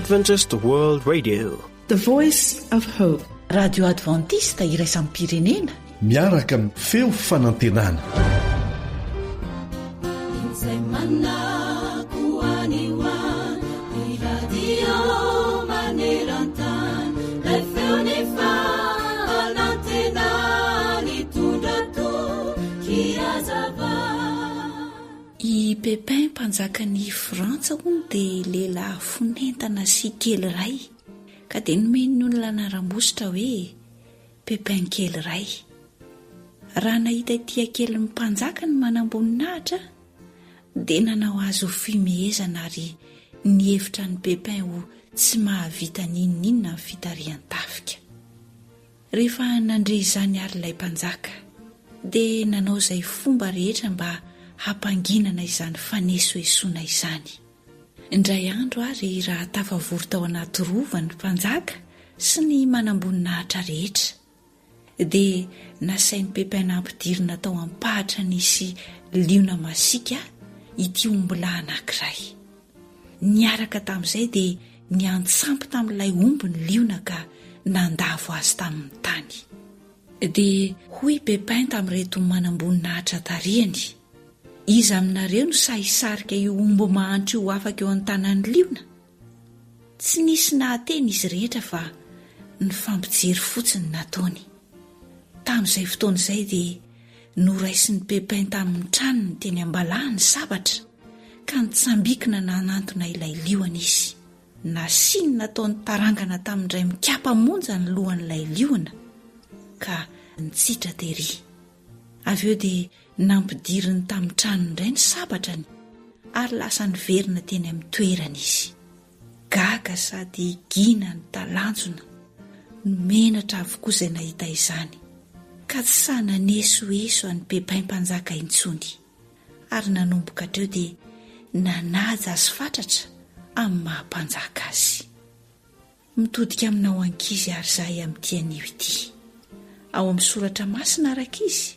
Adventist World Radio, the voice of hope. Radio Adventista iraisam pirenena miaraka amin'ny feo fanantenana. I Pepin mpanjakany Frantsa hono dia lehilahy fonentana sy kely ray, ka dia nomeny noho ny lanaram-bositra hoe Pepin kely ray. Raha nahita ity kely mpanjaka ny manamboninahitra dia nanao azy ho fimehezana ary nihevitra ny Pepin ho tsy mahavita n'inon'inona ny fitarihan-tafika. Rehefa nandre izany ary ilay mpanjaka dia nanao izay fomba rehetra mba hampanginana izany fanesoesoana izany. Indray andro ary raha tafavory tao anaty rova ny mpanjaka sy ny manamboninahitra rehetra dia nasain'ny Pepin ampidirina tao ampahatra nisy liona masika ity ombilahy anankiray. Niaraka tamin'izay dia niantsampy tamin'ilay omby ny liona ka nandavo azy tamin'ny tany. Dia hoy Pepin tamin'ireto manamboninahitra tarihany, iza aminareo no sahisarika io omby mahantra io afaka eo an-tanan'ny liona? Tsy nisy nahateny izy rehetra fa ny fampijery fotsiny nataony. Tamin'izay fotoana izay dia noraisin'ny Pepin tamin'ny tranony teny ambalahany sabatra ka nitsambikina nanantona ilay liona izy. Nasiany nataony tarangana tamin'indray mikapa monja ny lohan'ilay liona ka nitsitra tery. Avy eo dia nampidiriny tamin'ny tranony indray ny sabatrany ary lasa niverina teny amin'ny toerana izy. Gaga sady gina ny talanjona, menatra avokoa izay nahita izany, ka tsy sa nanesoeso an'ny Pepin mpanjaka intsony ary nanomboka hatreo dia nanaja azy fatratra amin'ny mahampanjaka azy. Mitodika aminao ankizy ary zahay amin'ity anio ity. Ao amin'ny soratra masina araka izy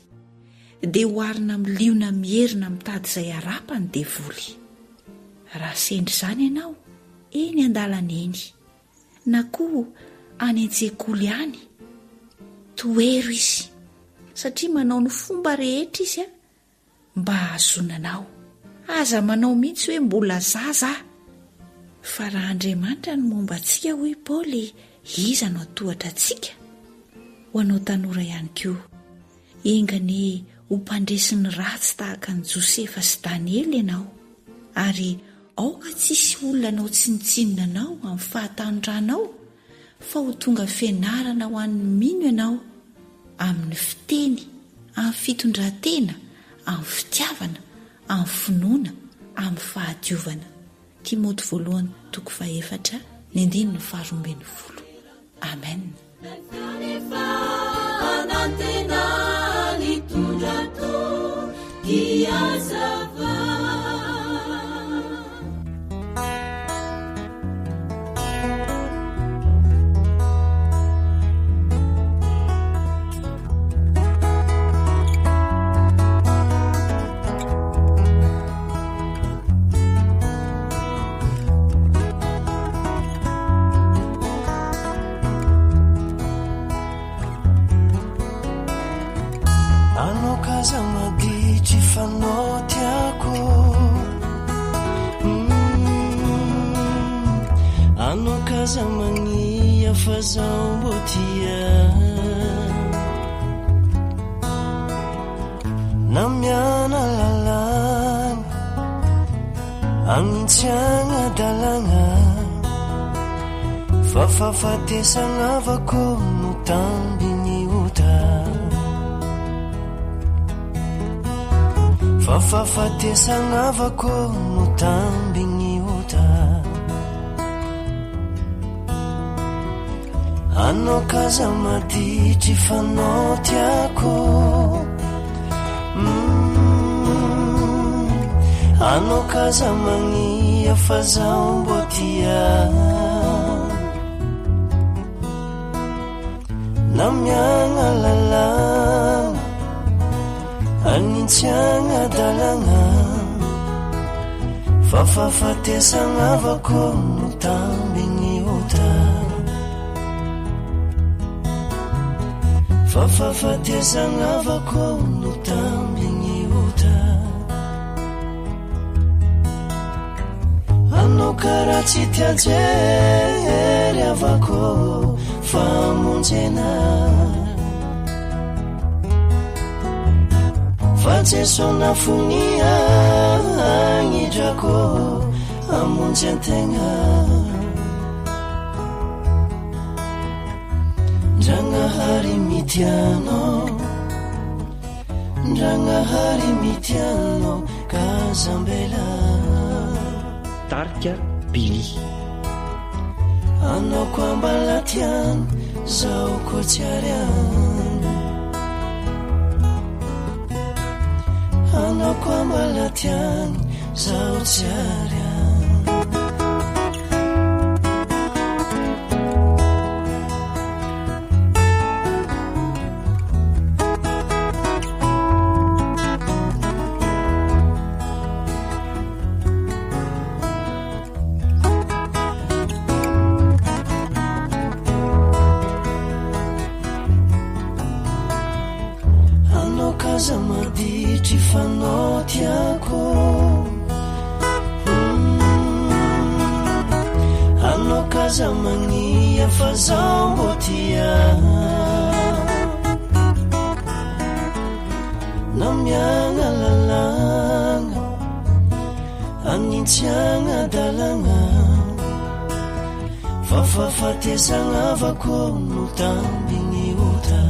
dia hoarina amin'ny liona mierina mitady izay harapany devoly. Raha sendry izany ianao eny an-dalana eny na koa any an-tsekoly any, toero izy satria manao ny fomba rehetra izy mba ahazonanao. Aza manao mihitsy hoe mbola zaza, fa raha Andriamanitra ny momba antsika hoy Paoly, iza no atohatra antsika? Ho anao tanora ihany koa, engany ho mpandresiny ratsy tahaka ny Josefa sy Daniely ianao, ary aoka tsisy olona anao tsinitsinina anao amin'ny fahatanoranao, fa ho tonga fianarana ho an'ny mino ianao amin'ny fiteny, amin'ny fitondratena, amin'ny fitiavana, amin'ny finoana, amin'ny fahadiovana. Timoty 1:4-9. Amen. Zamania fazambotia namiana lalana amintsiana dalana fafafatesana avako no tambiny ota fafafatesana avako no tambiny ota anao kaza maditry fanao tiako anao kaza mania fazambotia namiana lalana anintsiana dalana fafafatesagnavako no tambigny ota fafafatesagnavako no tambigny ota anao karaha tsy tiajery avako famonjena fa jesona fonia agnidrako amonjy antegna ndragnahary mitianao ndragnahary mitianao kazambela tarika Billy anao ko ambalatiany zao ko tsiariany anao ko ambalatiany zao tsiariany zamaditry fanao tiako anao kaza magnia fa zao mbô tia namiagna lalagna anintsiagna dalagna fafafatesagnavako no tambigny ota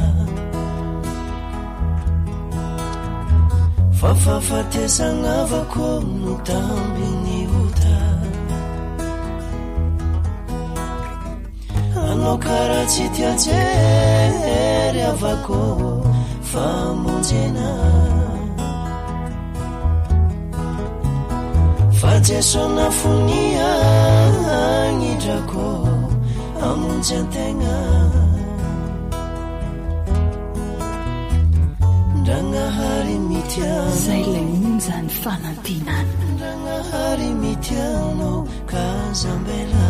fafafatesagnavako no tambigny ota anao karaha tsy tiajery avako famonjena fa jesona fonia agnidrako amonjy antegna ndragnahary mitianao zay lay onjany fanantinana ndragnahary mitianao kazambela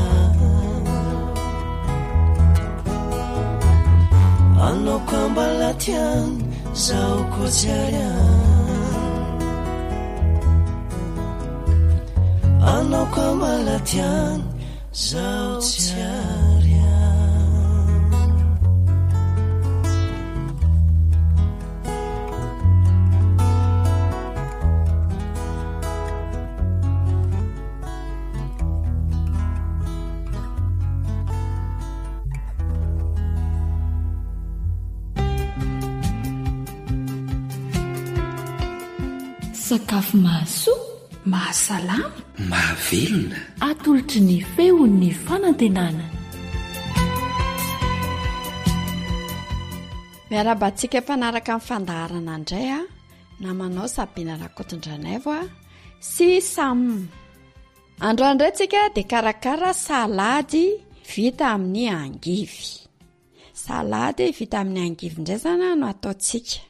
anao ko ambalatiany zao ko tsiariany anao ko ambalatiany zao tsiariany sakafo mahasoa mahasalama mahavelona atolotry ny feon'ny fanantenana miarabantsika mpanaraka amin'ny fandaharana indray a namanao Sabina Rakotondranaivo sy Sam. Androany indray tsika dia karakara salady vita amin'ny angivy. Salady vita amin'ny angivy indray zany no ataontsika.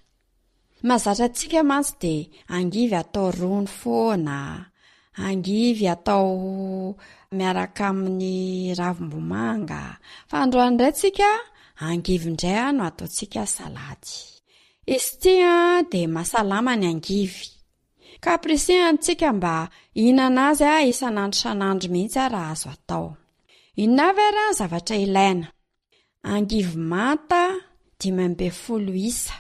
Mazatra antsika mantsy dia angivy atao rony foana, angivy atao miaraka amin'ny ravim-bomanga. Fa androany indray tsika angivy indray no ataontsika salady. Izy tia dia mahasalama ny angivy. Ka apresiantsika mba ihinana azy isan'andro san'andro mihitsy raha azo atao. Inona vera zavatra ilaina? Angivy manta 510 isa.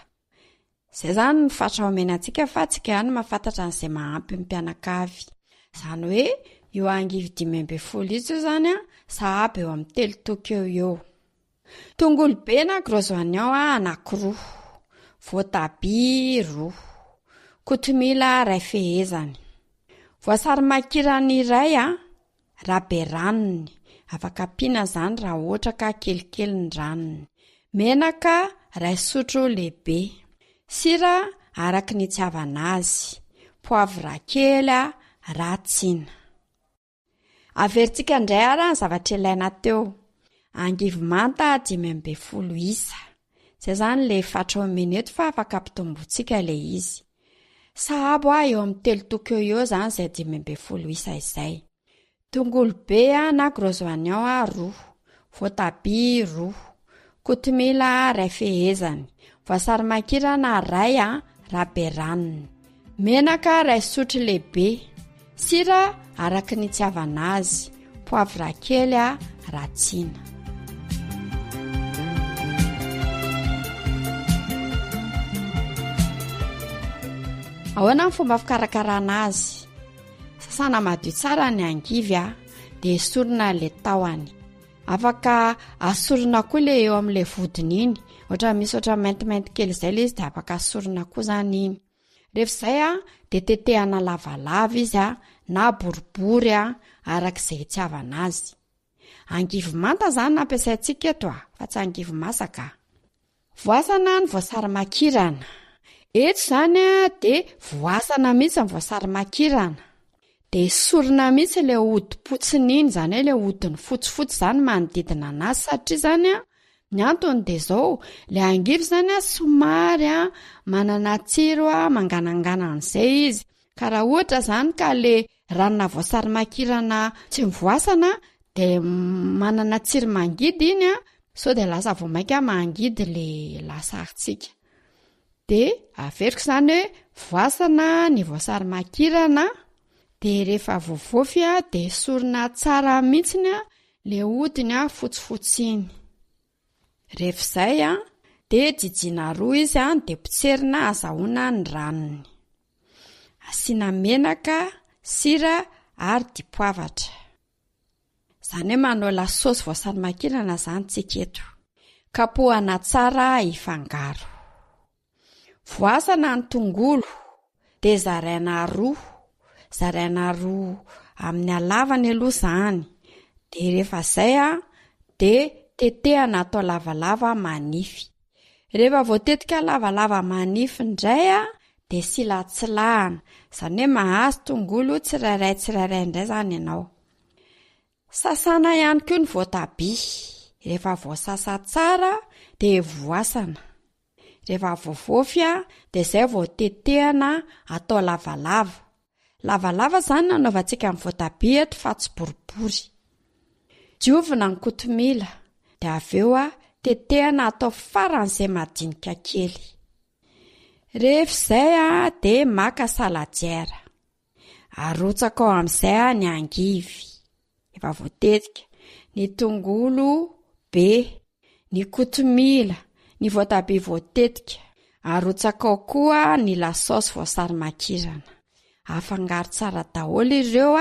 Izay zany ny fahatraomenantsika fa tsika ihany mahafantatra an'izay mahampy ny mpianakavy. Izany hoe io angivy 510 isa io zany sahaby eo amin'ny 3 toko eo. Tongolo be na gros oignon anankiroa, voatabia 2, kotomila 2 fehezany, voasary makirana iray raberanony, afaka ampiana zany raha ohatra ka kelikely ny ranony, menaka 2 sotro lehibe, sira araka ny itiavana azy, poavra kely ratsina. Averintsika indray ara ny zavatra ilaina teo. Angivy manta 510 isa. Izay zany le fatraomena eto fa afaka ampitombotsika le izy. sahabo eo amin'ny 3 toko eo zany zay 5 isa izay. Tongolo be na gros oignon 2, voatabia 2, kotomila 2 fehezany, voasary makirana 2 raberaniny, menaka 2 sotro lehibe, sira araky ny itiavana azy, poivre kely ratsina. Ahoana ny fomba fikarakarana azy? Sasana madio tsara ny angivy dia esorina le tahony. Afaka asorina koa le eo amin'le vodiny iny, ohatra misy ohatra maintimainty kely izay le izy dia afaka asorina koa zany iny. Rehefa izay dia tetehana lavalava izy na boribory araka izay itiavana azy. Angivy manta zany nampiasaintsika eto fa tsy angivy masaka. Voasana ny voasary makirana. Eto zany dia voasana mihitsy ny voasary makirana. Dia esorina mihitsy le hodi-potsiny iny, zany hoe le hodiny fotsifotsy zany manodidina anazy, satria zany ny antony dia zao, le angivy zany somary manana tsiro manganangana an'izay izy. Ka raha ohatra zany ka le ranona voasary makirana tsy mivoasana dia manana tsiro mangidy iny, sao dia lasa vao mainka mangidy le lasaritsika. Dia averiko zany hoe voasana ny voasary makirana, dia rehefa voavofy dia esorina tsara mihitsy le hodiny fotsifotsy iny. Rehefa izay dia jijina roa izy dia potserina azahoana ny ranony. Asiana menaka, sira ary dipoavatra. Zany hoe manao lasosy voasary makirana zany tsika eto. Kapohana tsara ifangaro. Voasana ny tongolo dia zaraina roa amin'ny halavany aloha zany. Dia rehefa izay dia tetehana atao lavalava manify. Rehefa voatetika lavalava manify indray dia silatsilahana, izany hoe mahazo tongolo tsirairay indray zany ianao. Sasana ihany koa ny voatabia. Rehefa voasasa tsara dia voasana. Rehefa voavofy dia izay voatetehana atao lavalava. Lavalava zany nanaovantsika amin'ny voatabia eto fa tsy boribory. Diovina ny kotomila dia avy eo tetehana atao faran'izay madinika kely. Rehefa izay dia maka saladiera. Arotsaka ao amin'izay ny angivy efa voatetika, ny tongolo be, ny kotomila, ny voatabia voatetika. Arotsaka ao koa ny lasosy voasary makirana. Afangaro tsara daholo ireo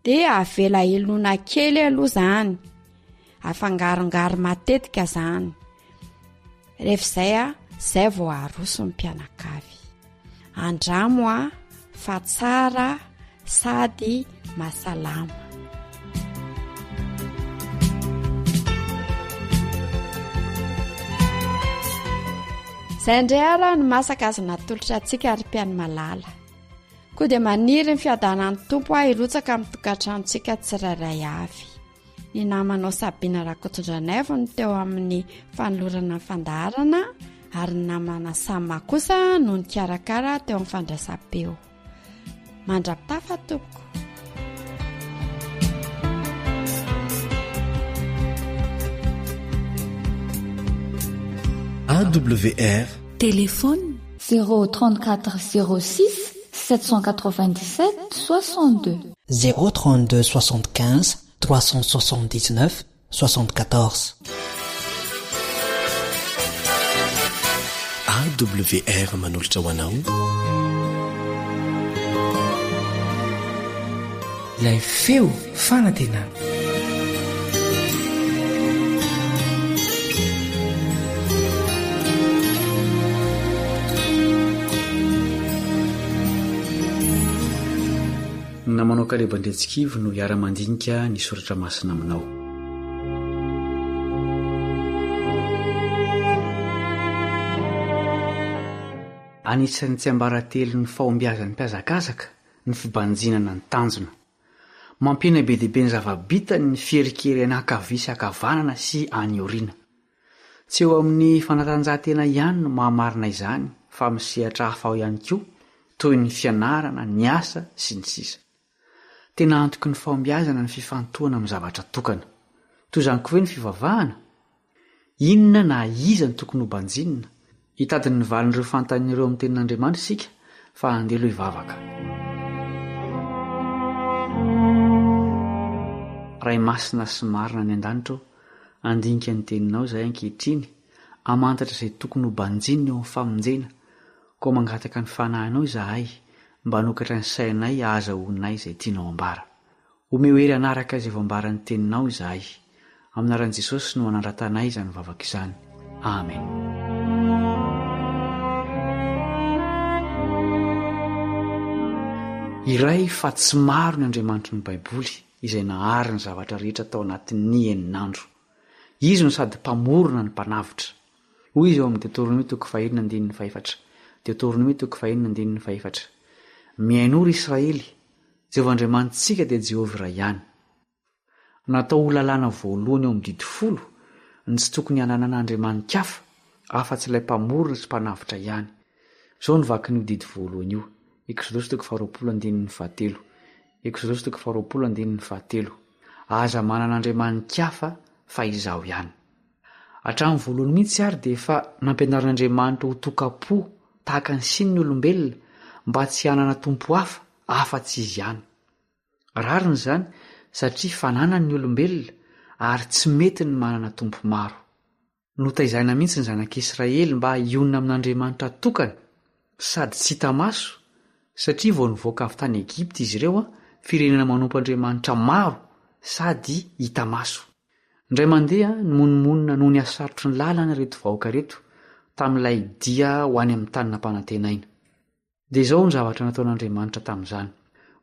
dia avela ilona kely aloha zany. Afangarongaro matetika zany. Rehefa izay vao aroso ny mpianakavy. Andramo fa tsara sady mahasalama. Izay indray ara ny masaka azy natolotra antsika ary mpiany malala. Koa dia maniry ny fiadanan'ny tompo hirotsaka amin'ny tokantranontsika tsirairay avy. Ny namanao Sabina Rakotondranaivo no teo amin'ny fanolorana fandaharana, ary ny namana Sama kosa no ny karakara teo amin'ny fandraisam-peo. Mandrapitafa tompoko. AWR Téléphone 034 06 797 62 032 75 379 74. AWR manolotra ho anao Ilay feo fanantenana. Namanao Kalebandretsikivy no hiara-mandinika ny soratra masina aminao. Anisan'ny tsy ambaratelo ny fahombiazan'ny mpiazakazaka ny fibanjinana ny tanjona. Mampiena be dehibe ny zava-bitany ny fierikery anakavia sy akavanana sy anyoriana. Tsy eo amin'ny fanatanjahantena ihany no mahamarina izany, fa misehatra hafa ao ihany koa toy ny fianarana, ny asa sy ny sisa. Tena antoky ny fahombiazana ny fifantohana amin'ny zavatra tokana. Toy izany koa hoe ny fivavahana. Inona na iza ny tokony ho banjinina? Hitady ny valin'ireo fantanin'ireo amin'ny tenin'Andriamanitra isika fa andelo hivavaka. Ray masina sy marina ny an-danitra, andinika ny teninao izay ankehitriny, amantatra izay tokony ho banjinina eo amin'ny famonjena, koa mangataka ny fanahinao izahay mba hanokatra ny sainay ahazahoanay izay tianao ambara. Omeo hery anaraka izay voambaran'ny teninao izahay. Amin'ny anaran'i Jesosy no anandratanay izany vavaka izany. Amen. Iray fa tsy maro ny Andriamanitra ny Baiboly izay nahary ny zavatra rehetra tao anatin'ny enin'andro. Izy no sady mpamorona ny mpanavitra. Hoy izy eo amin'ny Deutéronomie 4:4. Deutéronomie 4:4. Miain'ora Israely, Jehovah Andriamanitsika dia Jehovah iray ihany. Natao ho lalàna voalohany eo amin'ny didy 10 ny tsy tokony hananana andriamanitra hafa afa-tsy ilay mpamorona sy mpanavitra ihany. Izao ny vakin'io didy voalohany io. Exodosy 20:7. Exodosy 20:7. Aza manana andriamanitra hafa fa izaho ihany. Hatramin'ny voalohany mihitsy ary dia efa nampianarin'Andriamanitra ho tokapo tahaka ny sin'ny olombelona mba tsy hanana tompo hafa afa-tsy izy ihany. Rariny izany satria fananany ny olombelona ary tsy mety ny manana tompo maro. Notaizaina mihitsy ny zanak'Israely mba hionina amin'Andriamanitra tokana sady tsy hita maso, satria vao nivoaka avy tany Egipta izy ireo firenena manompo Andriamanitra maro sady hita maso. Indray mandeha ny monomonina noho ny asarotry ny lalana reto vahoaka reto tamin'ilay dia ho any amin'ny tany nampanantenaina. Dia izao ny zavatra nataon'Andriamanitra tamin'izany.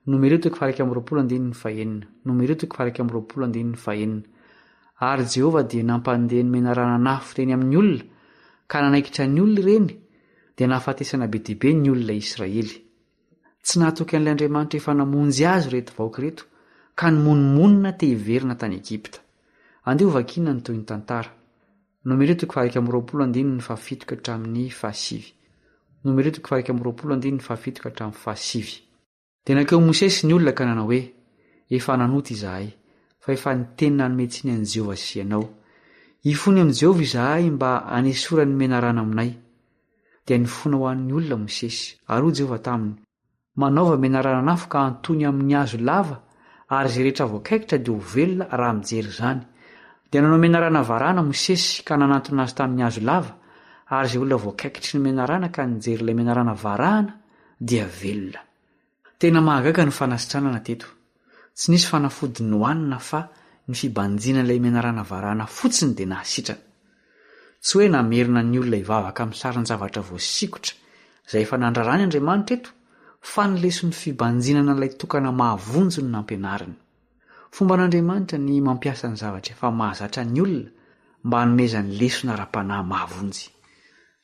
Nomeritiko 2:2. Ary Jehovah dia nampandeha ny menarana nafo teny amin'ny olona ka nanaikitra ny olona ireny dia nahafatesana be dibe ny olona Israely. Tsy nahatoky an'ilay Andriamanitra efa namonjy azy reto vahoaka reto ka ny monomonina te hiverina tany Egipta. Andeha ho vakiana ny toy ny tantara. Nomeritiko 2:7-7. Nomeritiko 2:7-7. Dia nakeo Mosesy ny olona ka nanao hoe, efa nanota izahay, fa efa niteny nanometsiny an'i Jehovah sy ianao. Hifony amin'i Jehovah izahay mba hanesorany menarana aminay. Dia nifona ho an'ny olona Mosesy, ary hoy Jehovah taminy, manaova menarana nafo ka antony amin'ny hazo lava, ary izay rehetra voakaikitra dia ho velona raha mijery izany. Dia nanao menarana varana Mosesy ka nanantona azy tamin'ny hazo lava, ary izay olona voakaikitry ny menarana ka nijery ilay menarana varana dia velona. Tena mahagaga ny fanasitranana teto. Tsy nisy fanafody nohanina fa ny fibanjina ilay menarana varana fotsiny dia nahasitrana. Tsy hoe namerina ny olona hivavaka amin'ny sarin'ny zavatra voasikotra izay efa nandrarany Andriamanitra eto, fa ny leson'ny fibanjinana ilay tokana mahavonjo ny nampianariny. Fomban'Andriamanitra ny mampiasa ny zavatra efa mahazatra ny olona mba hanomezany lesona ara-panahy mahavonjy.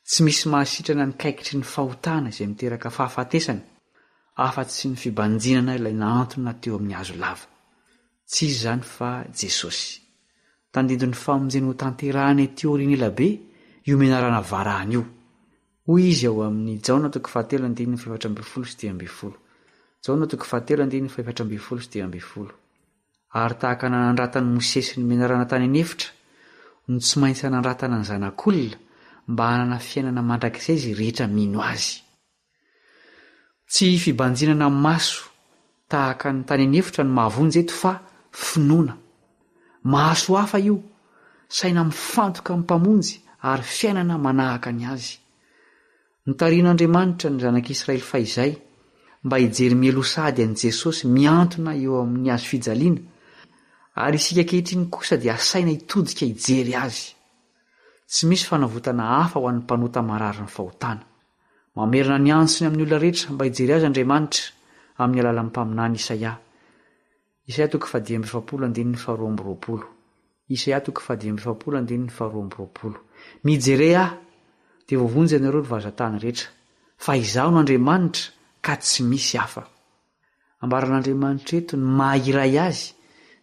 Tsy misy mahasitrana ny kaikitry ny fahotana izay miteraka fahafatesana afa-tsy ny fibanjinana ilay naantona teo amin'ny hazo lava. Tsy izy izany fa Jesosy. Tandindon'ny famonjena ho tanterahany ety aoriana elabe io menarana varahana io. Hoy izy ao amin'ny Jaona 7:7-8. Jaona 7:7-8. Ary tahaka nanandratany Mosesy ny menarana tany anefitra, no tsy maintsy nanandratana ny zanak'olona mba hanana fiainana mandrakizay izy rehetra mino azy. Tsy fibanjinana maso tahaka ny tany anefitra no mahavonjy eto fa finoana. Maso hafa io, saina mifantoka amin'ny mpamonjy ary fiainana manahaka ny azy. Nitarian'Andriamanitra ny zanak'Israely fahizay mba hijery mielosady an'i Jesosy miantona eo amin'ny hazo fijaliana, ary isika ankehitriny kosa dia asaina hitodika hijery azy. Tsy misy fanavotana hafa ho an'ny mpanota marary ny fahotana. Mamerina ny antsony amin'ny olona rehetra mba hijery azy Andriamanitra amin'ny alalan'ny mpaminany Isaia. Isaia 40:12. Isaia 40:12. Mijery aho dia voavonjy ianareo ny vazantany rehetra, fa izaho no Andriamanitra ka tsy misy hafa. Ambaran'Andriamanitra eto ny maha-iray azy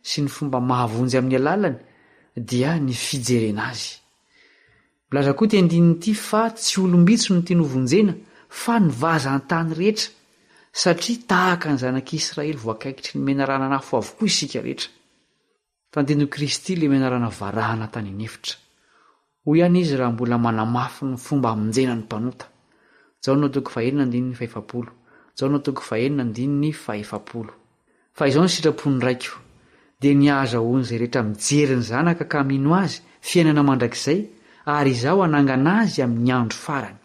sy ny fomba mahavonjy amin'ny alalany dia ny fijerena azy. Milaza koa ty andininy ity fa tsy olombitso no tiany ho vonjena fa ny vazantany rehetra satria tahaka ny zanak'Israely voakaikitry ny menarana nafo avokoa isika rehetra. Tandino Kristy le menarana varahana tany nefitra. Hoy ihany izy raha mbola manamafy ny fomba hamonjena ny mpanota. Jaona toko 4:7. Jaona toko 4:7. Fa izao ny sitrapony raiko, dia niazahoany izay rehetra mijery ny zanaka ka mino azy fiainana mandrakizay, ary izao anangana azy amin'ny andro farany.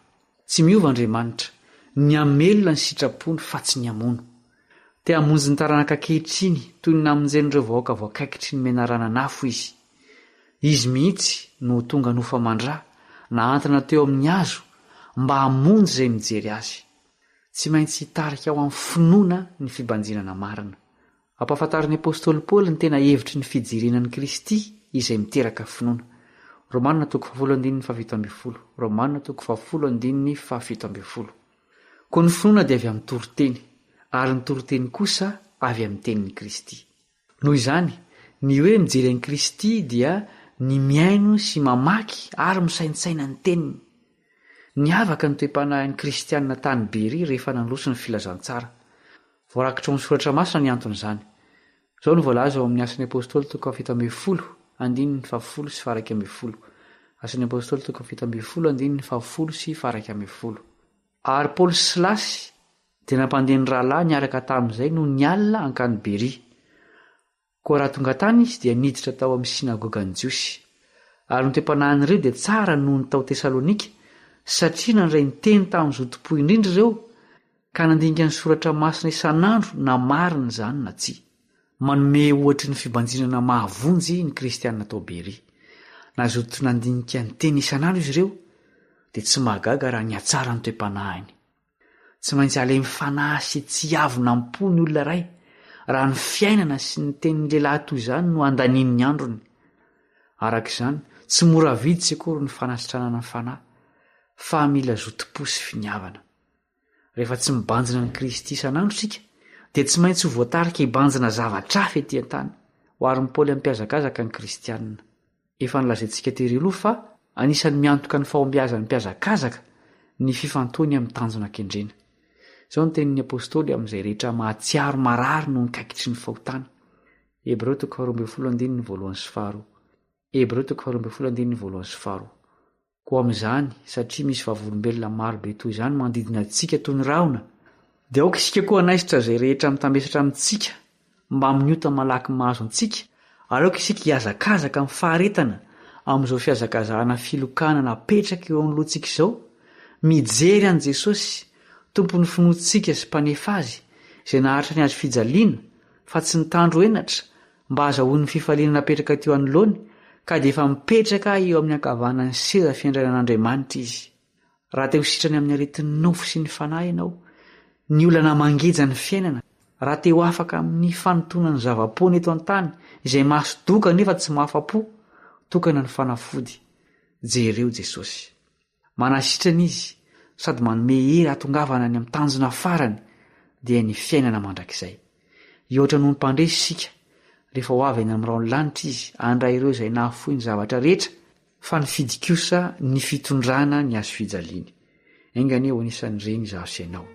Tsy miova Andriamanitra, ny amelona ny sitrapony fa tsy ny amono. Te hamonjy ny taranaka kehitriny toy ny namonjen'ireo vahoaka voakaikitry ny menarana nafo izy. Izy mihitsy no tonga nofamandra na antana teo amin'ny hazo mba hamonjy izay mijery azy. Tsy maintsy hitarika ao amin'ny finoana ny fibanjinana marina. Ampahafantarin'ny apôstôly Paoly ny tena hevitry ny fijirenan'i Kristy izay miteraka finoana. Romanina toko 10:17. Romanina toko 10:17. Koa ny finoana dia avy amin'ny toroteny, ary ny toroteny kosa avy amin'ny tenin'i Kristy. Noho izany, ny hoe mijery an'i Kristy dia ny miaino sy mamaky ary misaintsaina ny teniny. Niavaka ny toe-panahin'ny kristianina tany Beria rehefa nandroso ny filazantsara. Voarakitra ao amin'ny soratra masina ny anton'izany. Izao no voalaza ao amin'ny asan'ny apôstôly toko 7:10, 10 sy 11. Asan'ny apôstôly toko 7:10, 10 sy 11. Ary Paoly sy Silasy dia nampandeha ny rahalahy niaraka tamin'izay no nialina hankany Beria. Koa raha tonga tany izy dia niditra tao amin'ny sinagogan'ny Jiosy. Ary ny toe-panahin'ireo dia tsara noho ny tao Tesalonika, satria nandray ny teny tamin'izao topo indrindra ireo ka nandinika ny soratra masina isan'andro na marina izany na tsia. Manome ohatra ny fibanjinana mahavonjy ny kristianina tao Beria. Nazoto nandinika ny teny isan'andro izy ireo dia tsy mahagaga raha ny atsara ny toe-panahiny. Tsy maintsy alemy fanahy sy tsy avina am-po ny olona iray raha ny fiainana sy ny tenin'ny lehilahy toy izany no andaniany ny androny. Arak'izany, tsy mora vidy sekory ny fanasitranana ny fanahy, fa mila zotom-po sy finiavana. Rehefa tsy mibanjina ny Kristy isan'andro sika, dia tsy maintsy ho voatarika hibanjina zavatra hafa etỳ an-tany, ho ary ny Paoly ampiazakazaka ny kristianina. Efa nilazaintsika tery aloha fa anisan'ny miantoka ny fahombiazan'ny mpiazakazaka ny fifantony amin'ny tanjona kendrena. Izao ny tenin'ny apôstôly amin'izay rehetra mahatsiaro marary no nikaikitry ny fahotana. Hebreo 12:1-2. Hebreo 12:1-2. Koa amin'izany, satria misy vavolombelona marobe toy izany manodidina antsika toy ny rahona, dia aoka isika koa hanaisitra izay rehetra mitambesatra amintsika mba miniota malaky mahazo antsika, aleoka isika hiazakazaka amin'ny faharetana amin'izao fiazakazahana filokana napetraka eo amin'ny lohantsika izao, mijery an'i Jesosy, tompon'ny finoantsika sy mpanefa azy, izay naharitra ny azy fijaliana fa tsy nitandro henatra mba azahoan'ny fifaliana napetraka teo anoloany, ka dia efa mipetraka eo amin'ny ankavanany seza fiandrainan'Andriamanitra izy. Raha te ho sitrany amin'ny aretin'ny nofo sy ny fanahy ianao, ny olana mangeja ny fiainana, raha te ho afaka amin'ny fanotonany zava-pony eto an-tany izay mahasodoka nefa tsy mahafa-po, tokana ny fanafody. Jereo Jesosy. Manasitrana izy sady manome hery hatongavana ny amin'ny tanjona farany dia ny fiainana mandrakizay. Ioatra noho ny mpandresy sika, rehefa ho avy eny amin'ny raon'ny lanitra izy andray ireo izay nahafohy ny zavatra rehetra, fa ny fidikosa ny fitondrana ny azo fijaliany. Engany eo anisan'ireny izaho sy ianao.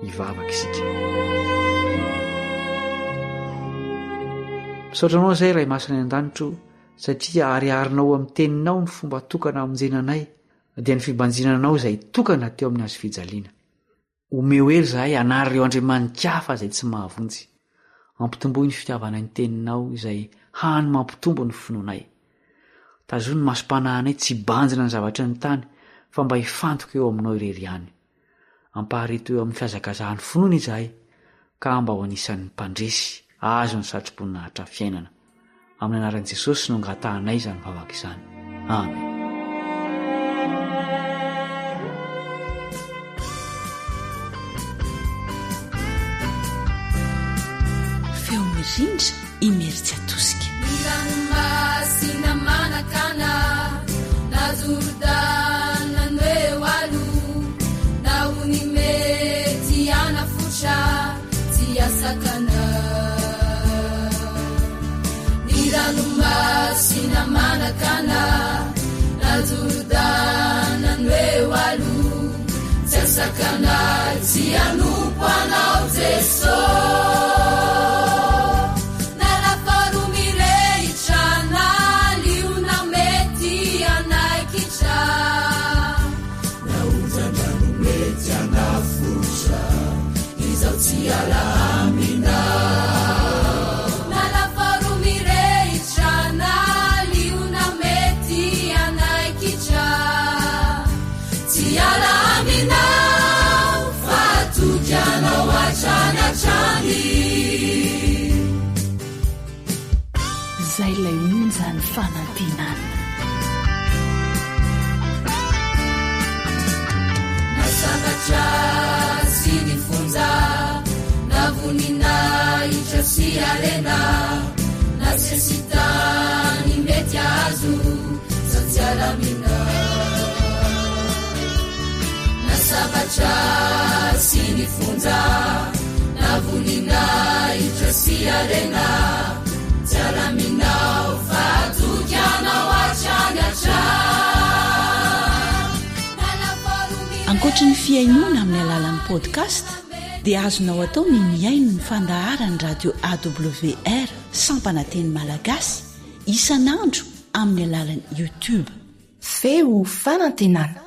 Hivavaka isika. Misaotranao izay ray masina ny an-danitro, satria ariarinao amin'ny teninao ny fomba tokana hamonjenanay, dia ny fibanjinanao izay tokana teo amin'ny azo fijaliana. Omeo hery izahay hanary ireo andriamanika hafa izay tsy mahavonjy. Ampitomboy ny fitiavana ny teninao izay hany mampitombo ny finoanay. Tazoa ny masom-panahinay tsy banjina ny zavatra ny tany, fa mba hifantoka eo aminao irery ihany. Ampahareto eo amin'ny fiazakazahan'ny finoana izahay, ka mba ho anisan'ny mpandresy azo ny satroboninahitra fiainana. Amin'ny anaran'i Jesosy no angatahanay izany vavaka izany. Amen. Feomirindra imery-tsy atosika. Masina manakana na Jordana newalo na unimeti anafucha tiasakana masina manakana na Jordana newalo tiasakana tianupana Yeso nalafarumireitra naliona mety anaikitra naonjanano mety anafotra izao tsy ala amina nalafarumireitra naliona mety anaikitra tsy ala amina fatokianao atranatrany zay lay onjany fanantenana nasabatra sy ny fonja navonina itra sy arena nasesita ny mety azo sa tsy alamina nasabatra sy ny fonja navonina itra sy arena tsy alaminao fatokianao atranyatra ankoatra ny fiainona amin'ny alalan'ny podcast dia azonao atao ny miaino ny fandaharany radio awr sampananteny malagasy isanandro amin'ny alalan'ny youtube feo fanantenana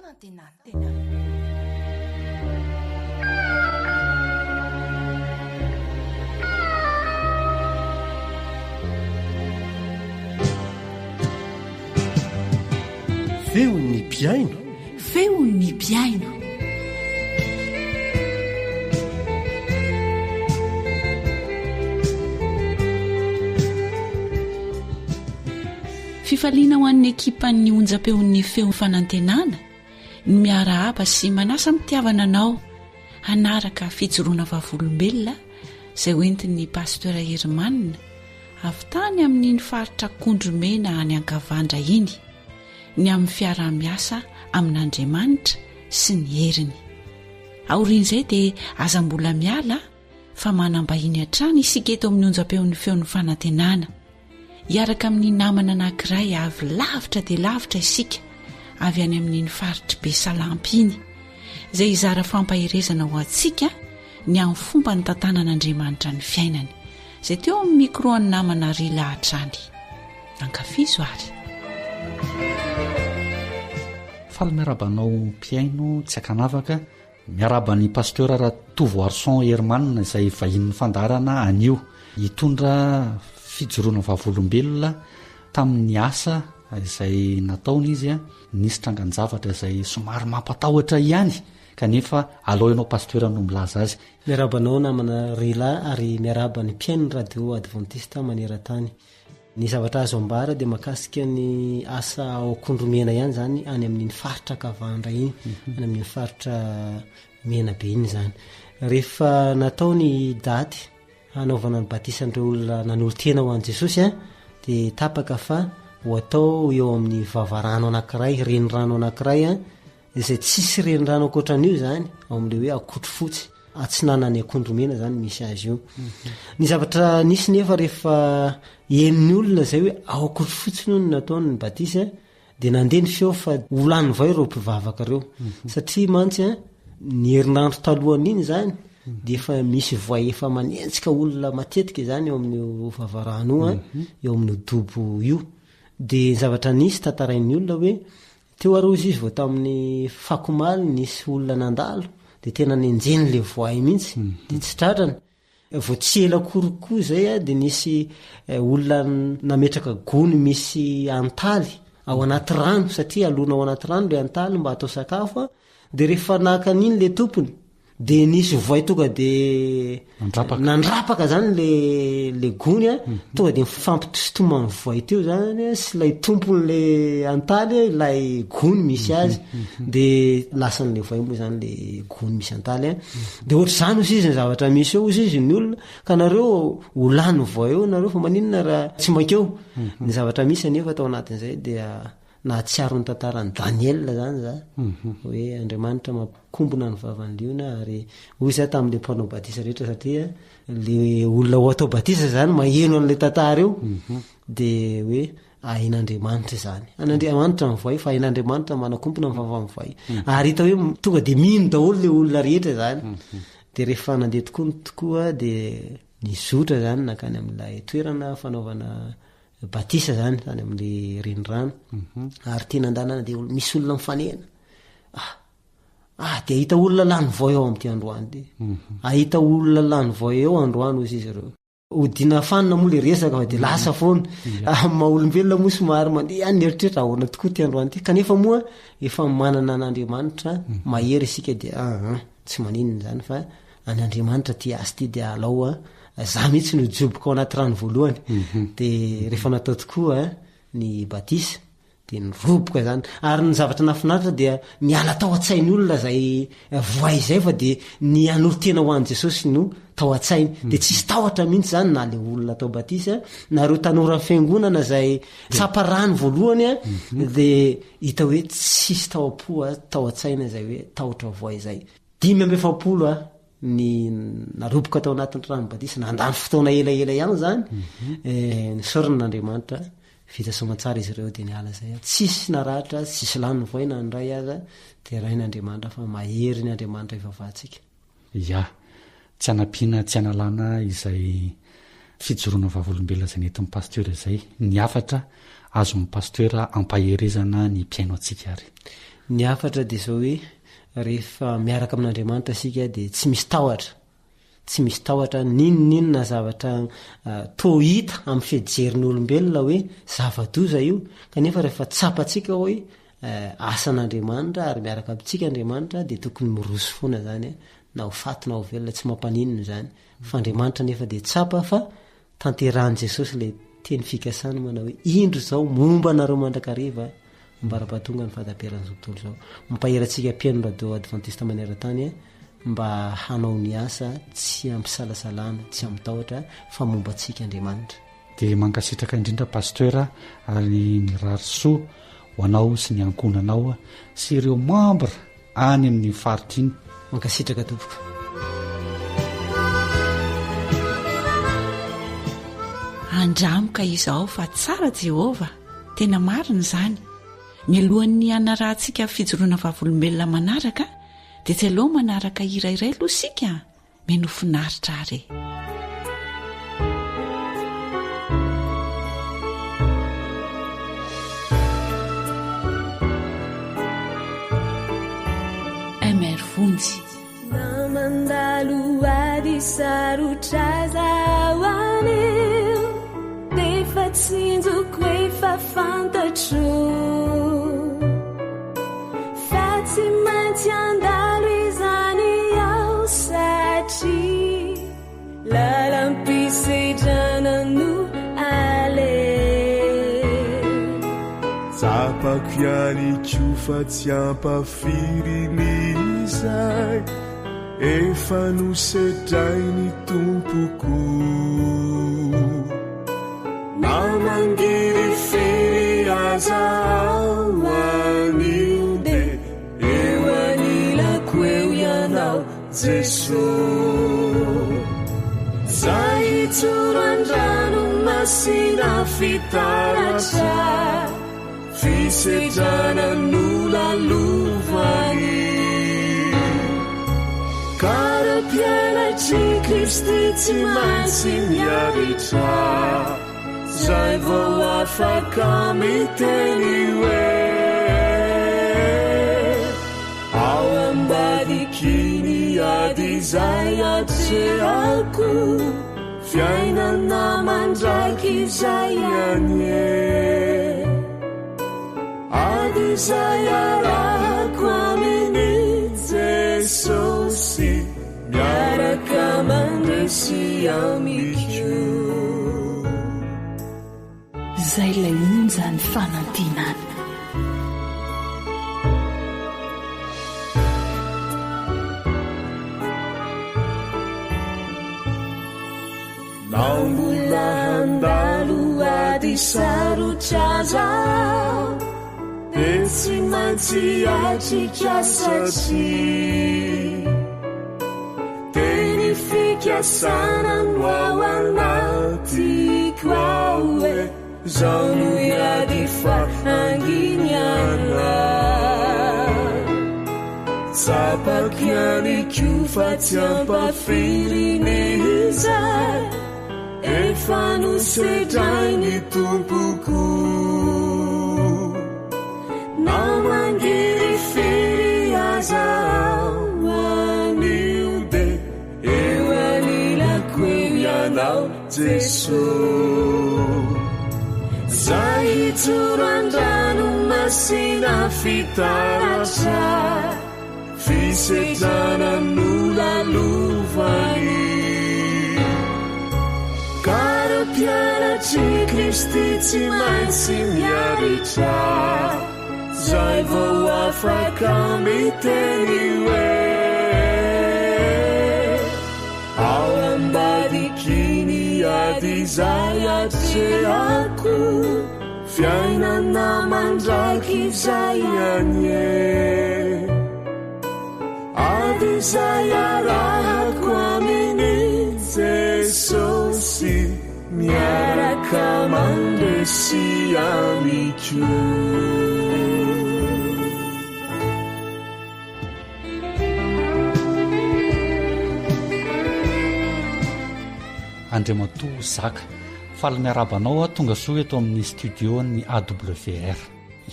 feo ny piaino feo ny piaino fifaliana ho an'ny ekipan'ny onjam-peon'ny feo fanantenana ny miarahaba sy manasa mitiavana anao hanaraka fijoroana vavolombelona izay hoentin'ny pasteur Hermanina avy tany amin'iny faritra Kondromena any Ankavandra iny ny amin'ny fiarah-miasa amin'Andriamanitra sy ny heriny aorian'izay dia azam-bola miala fa manambahiny hatrany isika eto amin'ny onjam-peon'ny feon'ny fanantenana hiaraka amin'ny namana anankiray avy lavitra dia lavitra isika avy any amin'iny faritra be salampy iny izay hizara fampahirezana ho antsika ny amin'ny fomba ny tantanan'Andriamanitra ny fiainany izay teo amin'ny mikro any namana ry lahatrany ankafizo ary faly miarabanao mpiaino tsy akanavaka miarabany pasteur Ratovo Arson Hermanina izay vahin'ny fandarana anio hitondra fijoroana vavolombelona tamin'ny asa izay nataony izy nisy trangan-javatra izay somary mampatahotra ihany kanefa alao ianao pasteur no milaza azy miarabanao namana rila ary miarabany mpiaino radio adventiste maneran-tany ny zavatra azo ambara dia makasika ny asa ao Kondromena ihany zany any amin'ny faritra Kavandra iny any amin'ny faritra mena be iny zany rehefa natao ny daty hanaovana ny batisandreo olona nanolo-tena ho an' Jesosy dia tapaka fa ho atao eo amin'ny vavarano anankiray renirano anankiray izay tsisy renirano ankoatran'io zany ao amin'le hoe akotro fotsy atsinanany Kondromena zany misy azy io ny zavatra nisy nefa rehefa hen'ny olona zay hoe ao akotro fotsy no nataony ny batisa dia nandeha ny feo fa olany vao ireo mpivavaka reo satria mantsy ny herinandro talohany iny zany dia efa misy voay efa manentsika olona matetika zany eo amin'ny vavarano eo amin'ny dobo io dia zavatra nisy tantarain'ny olona hoe teo arozy izy vao tamin'ny fakomaly nisy olona nandalo dia tena nenjeny le voay mihitsy dia tsy tratrana vao tsy ela koroko zay dia nisy olona nametraka gony misy antaly ao anaty rano satria alona ao anaty rano le antaly mba atao sakafo dia rehefa naka an'iny le tompony dia nisy voay tonga dia nandrapaka zany le gony tonga dia mifampitositoma ny voay teo zany sy lay tompon'le antaly lay gony misy azy dia lasan'le voay moa zany le gony misy antaly dia ohatr' zany ozy izy ny zavatra misy eo ozy izy ny olona ka nareo olany voay eo nareo fa maninona raha tsy makeo ny zavatra misy anefa tao anatin'izay dia nahatsiaro ny tantarany Daniel zany za hoe Andriamanitra makombona ny vavanliona ary hoy za tamin'le mpanao batisa rehetra satria le olona ho atao batisa zany maheno an'le tantara eo dia hoe ain'Andriamanitra zany an'Andriamanitra mivoay fa ain'Andriamanitra manakombona ny vava mivoay ary hita hoe tonga dia mino daholo le olona rehetra zany de rehefa nandeha tokoa tokoa de nizotra zany nakany am'ilay toerana fanaovana batisa zany am'le renirano ary tena andanana de misy olona mifanena de ahita olona lany vao eo am'ty androany de ahita olona lany vao eo androany ozy izy reo odina fanina moa le resaka fa de lasa foana maolombelona moa somary mandeha any eritreritra ahoana tokoa ty androany ty kanefa moa efa manana an'Andriamanitra mahery isika de tsy maninona zany fa any Andriamanitra ty asy ty de alao za mihitsy nojoboka ao anaty rano voalohany de rehefa natao tokoa ny batisa de niroboka zany ary ny zavatra nafinaritra dia miala tao an-tsainy olona zay voay zay fa de ny anoro-tena ho an' Jesosy no tao an-tsainy de tsisy tahotra mihitsy zany na le olona tao batisa na reo tanora fiangonana zay tsapa rano voalohany de hita hoe tsisy taoapoa tao an-tsaina zay hoe tahotra voay zay 5 ny naroboka tao anatin'ny rano batisa nandany fotoana elaela ihany zany ny sorin'Andriamanitra vita somatsara izy ireo de niala zay tsisy naratra tsisy lany voay na ndray aza de rain'Andriamanitra fa mahery ny Andriamanitra ivavahantsika tsy anampiana tsy analana izay fijoroana vavolombelona zay nentin'ny pasteura zay ny afatra azon'ny pasteura ampaherezana ny mpiaino atsika ary ny afatra de zao hoe rehefa miaraka amin'Andriamanitra sika de tsy misy tahotra ninona zavatra tohita amin'ny fijeriny olombelona hoe zava-doza io kanefa rehefa tsapatsika hoe asan'Andriamanitra ary miaraka amintsika Andriamanitra de tokony miroso foana zany na ho faty na ho velona tsy mampaninona zany fa Andriamanitra nefa de tsapa fa tanterahan' Jesosy le teny fikasany manao hoe indro zao momba anareo mandrakariva mbara-pahatonga ny fahataperan'izao tontolo zao mampaherantsika mpiaino radio adventiste maneran-tany mba hanao ny asa tsy ampisalasalana tsy amitahotra fa momba antsika Andriamanitra de mankasitraka indrindra pasteura ary mirarosoa ho anao sy ny ankonanao sy ireo membre any amin'ny faritra iny mankasitraka topoka andramoka izao fa tsara Jehova tena marina zany mialohan'ny anarahantsika fijoroana vavolombelona manaraka de tsy aloha manaraka irairay aloha sika meno finaritra ary Mr Vonjy namandalo ady sarotra zahoanio defa tsinjoko efa fantatro fa tsy maintsy andalo izany ao satria lalampisedrana no ale zapako ianiko fa tsy ampafirin'izay efa nosetrainy tompoko namangiry firy aza ao anio de eo anilako eo ianao Jesosy zay hitsoro andrano masina fitaratra fisedrana nolalovany karapianatry Kristy tsy maintsy miaritra zay vao afaka miteny hoe ao ambadikiny ady zay atreako fiainana mandraiky zay anie ady zay arahako aminy Jesosy miaraka mandresy amiko zay lay onja ny fanantinana naombola handalo ady sarotra zao de tsy maintsy atrika satria teny fikasana no ao anatiko ao e zao no iady fa anginiana sapakianiko fa tsy ampafiriniizay efa nosedrainy tompoko namangiry firy azao anio de eo anilako eo ianao jeso zay hitsorandrano masina fitaratra fisetrana nolalovany karapianatry kristy tsy maintsy miaritra zay vao afaka miteny hoe ao ambadikiny ady zay atreako fiainana mandraky zay anye ady zay arahako aminy jesosy miaraka mandresy amiko andriamato zaka faly miarabanao a tonga soa eto amin'ny studio ny AWR.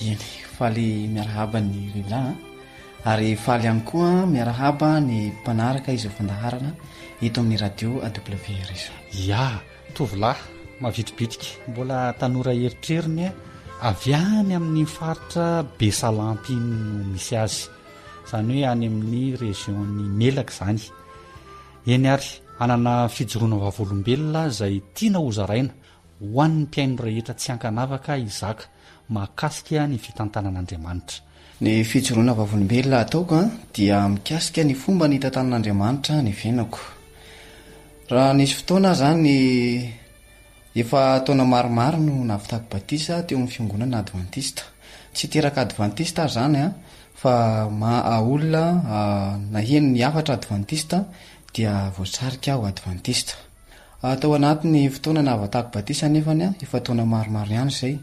eny faly miarahaba ny rila ary faly ihany koa miarahaba ny mpanaraka izy fandaharana eto amin'ny radio AWR izy. Ya tovolahy mavitribitrika mbola tanora eritreriny avy any amin'ny faritra Besalampy no misy azy, zany hoe any amin'ny région-ny Melaka zany. Eny ary anana fijoroana vavolombelona izay tiana hozaraina ho an'ny mpiaino rehetra tsy ankanavaka izaka mahakasika ny fitantanan'Andriamanitra. Ny fijoroana vavolombelona ataoko dia mikasika ny fomba ny tantanan'Andriamanitra ny fiainako. Raha nisy fotoana zany efa taona maromaro no navitako batisa teo amin'ny fiangonana adventista. Tsy teraka adventista zany fa olona naheno ny hafatra adventista dia voasarika ho adventista. Tao anatin'ny fotoana navatako batisa nefany efa taona maromaro ihany zay,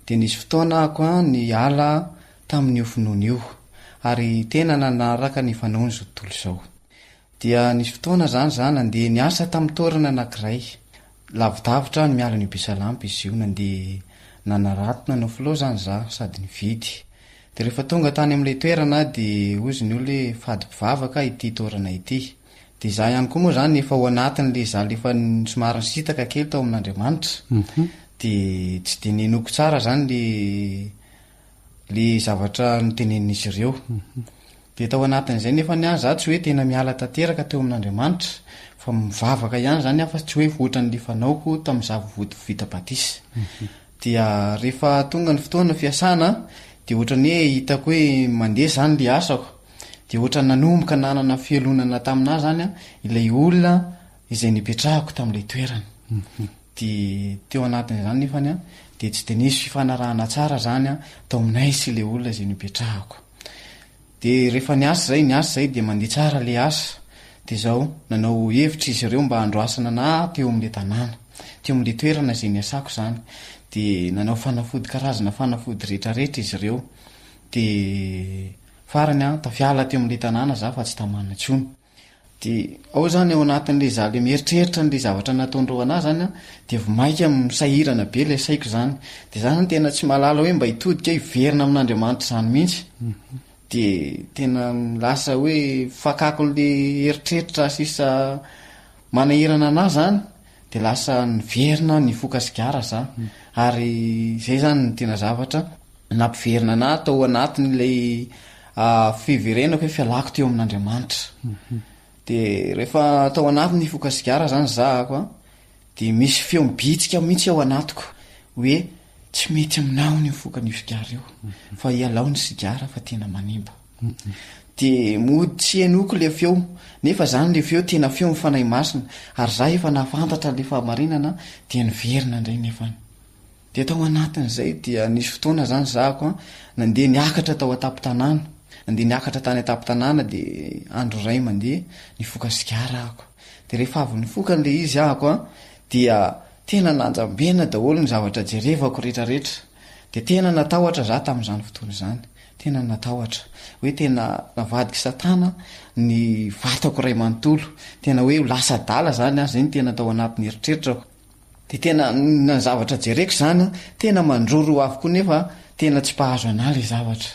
dia nisy fotoana ako ny ala tamin'io finoana io ary tena nanaraka ny fanaony zao tontolo zao. Dia nisy fotoana zany andeha niasa tamin'ny toerana anankiray lavidavitra ny miala ny Besalampy izy io, nandeha nanaratona no filoha zany za sady nividy. Dia rehefa tonga tany amin'ilay toerana dia ozy ny olona fady mpivavaka ity toerana ity. Dia za ihany koa moa zany efa ao anatin'le za lefa somary nisitaka kely tao amin'Andriamanitra. Dia tsy dia nenoko tsara zany le zavatra nitenenin'izy ireo. Dia tao anatin'izay nefa za tsy hoe tena miala tanteraka teo amin'Andriamanitra fa mivavaka ihany zany fa tsy hoe voatran'le fanaoko tamin'iza vita batisa. Dia rehefa tonga ny fotoana fiasana dia ohatrany hoe hitako hoe mandeha zany le asako, dia ohatra nanomboka nanana fialonana taminah zany ilay olona izay nipetrahako tamin'ilay toerana. Dia teo anatin'izany nefany dia tsy dia nisy fifanarahana tsara zany tao aminay sy ilay olona izay nipetrahako. Dia rehefa niasa zay dia mandeha tsara le asa. Dia zao nanao hevitra izy ireo mba androasana na teo amin'ilay tanàna, teo amin'ilay toerana izay niasako zany. Dia nanao fanafody, karazana fanafody rehetrarehetra izy ireo. Dia farany tafiala teo amin'ilay tanàna za fa tsy tamanina intsony. Dia ao zany ao anatin'le za le mieritreritra n'le zavatra nataondreo anahy zany dia vomaika misahirana be le saiko zany. Dia zany tena tsy malala hoe mba hitodika hiverina amin'Andriamanitra zany mihitsy. Dia tena lasa hoe fakako le eritreritra sisa manahirana anahy zany, dia lasa niverina ny fokasigara za. Ary zay zany ny tena zavatra nampiverina anahy tao anatin'ilay fiverenako hoe fialako teo amin'Andriamanitra. Dia rehefa tao anatin'ny fokasigara zany zahako dia misy feo mibitsika mihitsy ao anatiko hoe tsy mety aminao ny fokan'io sigara io, fa ialao ny sigara fa tena manimba. Dia mody tsy henoko le feo, nefa zany le feo tena feo mifanahy masina ary za efa nafantatra le fahamarinana dia niverina indray nefany. Dia tao anatin'izay dia nisy fotoana zany zahako nandeha niakatra tao atapy-tanàna, nandeha niakatra tany atapy-tanàna dia andro iray mandeha nifoka sigara ahako. Dia rehefa avy nifoka n'le izy ahako dia tena nanjambena daholo ny zavatra jerevako rehetrarehetra. Dia tena natahotra za tamin'izany fotoana izany. tena natahotra hoe tena navadiky satana ny vatako ray manontolo tena hoe lasa dala zany azy zany tena atao anatin'ny eritreritrako de tena na zavatra jereko zany tena mandroro avokoa nefa tena tsy mpahazo ana le zavatra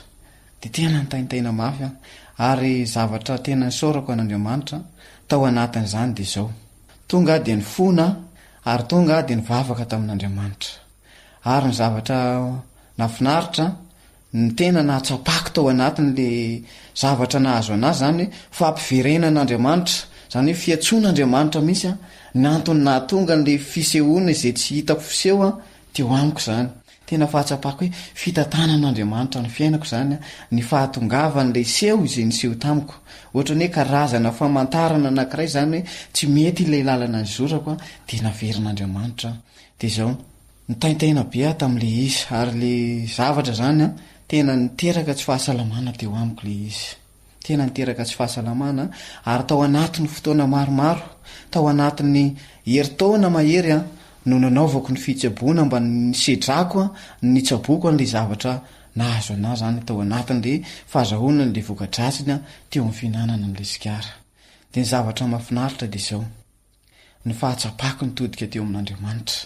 de tena nitaintaina mafy ary zavatra tena nisaorako an'Andriamanitra tao anatin'izany de zao tonga de ny fona ary tonga de ny vavaka tamin'Andriamanitra ary ny zavatra nafinaritra ny tena nahatsapako tao anatin'le zavatra nahazo anazy zany fampiverenan'Andriamanitra zany hoe fiatsoan'Andriamanitra misy ny antony nahatonga n'le fisehoana izay tsy hitako fiseho teo amiko zany tena fahatsapako hoe fitantanan'Andriamanitra ny fiainako zany ny fahatongavan'le seho izay niseho tamiko ohatrany hoe karazana famantarana anankiray zany hoe tsy mety ilay lalana ny zorako de naverin'Andriamanitra de zao nitaintaina be tam'le izy ary le zavatra zany tena niteraka tsy fahasalamana teo amiko le izy tena niteraka tsy fahasalamana ary tao anatin'ny fotoana maromaro tao anatin'ny heritaona mahery no nanaovako ny fitsaboana mba nisedrako ny tsaboko an'le zavatra nahazo ana zany tao anatin'le fahazahoana n'le vokadratsiny teo amin'ny fihinanana n'le sigara de ny zavatra mahafinaritra de zao ny fahatsapako nitodika teo amin'Andriamanitra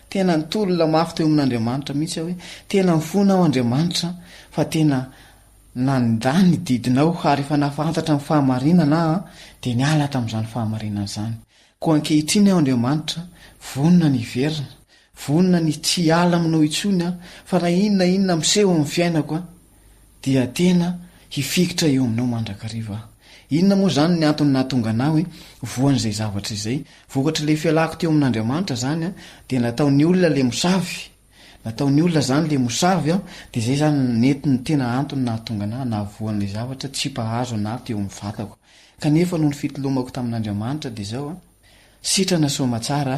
tena nitolona mafy teo amin'Andriamanitra mihitsy hoe tena mifona ao Andriamanitra fa tena nandany didinao ary efa nafantatra ny fahamarinana de niala tamin'izany fahamarinana zany ko ankehitriny ao Andriamanitra vonona ny verina vonona ny tsy ala aminao itsony fa na inona miseho amin'ny fiainako dia tena hifikitra eo aminao mandrakariva inona moa zany ny antony nahatonga ana hoe voan'izay zavatra izay vokatra le fialako teo amin'Andriamanitra zany de nataon'ny olona le mosavy nataon'ny olona zany le mosavy de zay zany nety ny tena antony nahatonga ana nahavoan'le zavatra tsy mpahazo ana teo amin'ny vatako kanefa noho ny fitolomako tamin'Andriamanitra de zao sitrana somatsara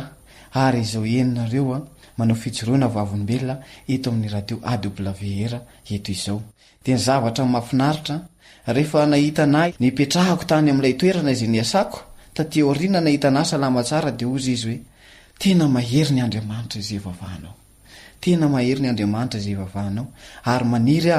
ary izao eninareo manao fijoroana vavolombelona eto amin'ny radio AWR eto izao de ny zavatra mahafinaritra rehefa nahita anay nipetrahako tany amin'ilay toerana izay niasako taty aoriana nahita ana salama tsara de ozy izy hoe tena mahery ny Andriamanitra izay vavahanao tena mahery ny Andriamanitra izay vavahanao ary maniry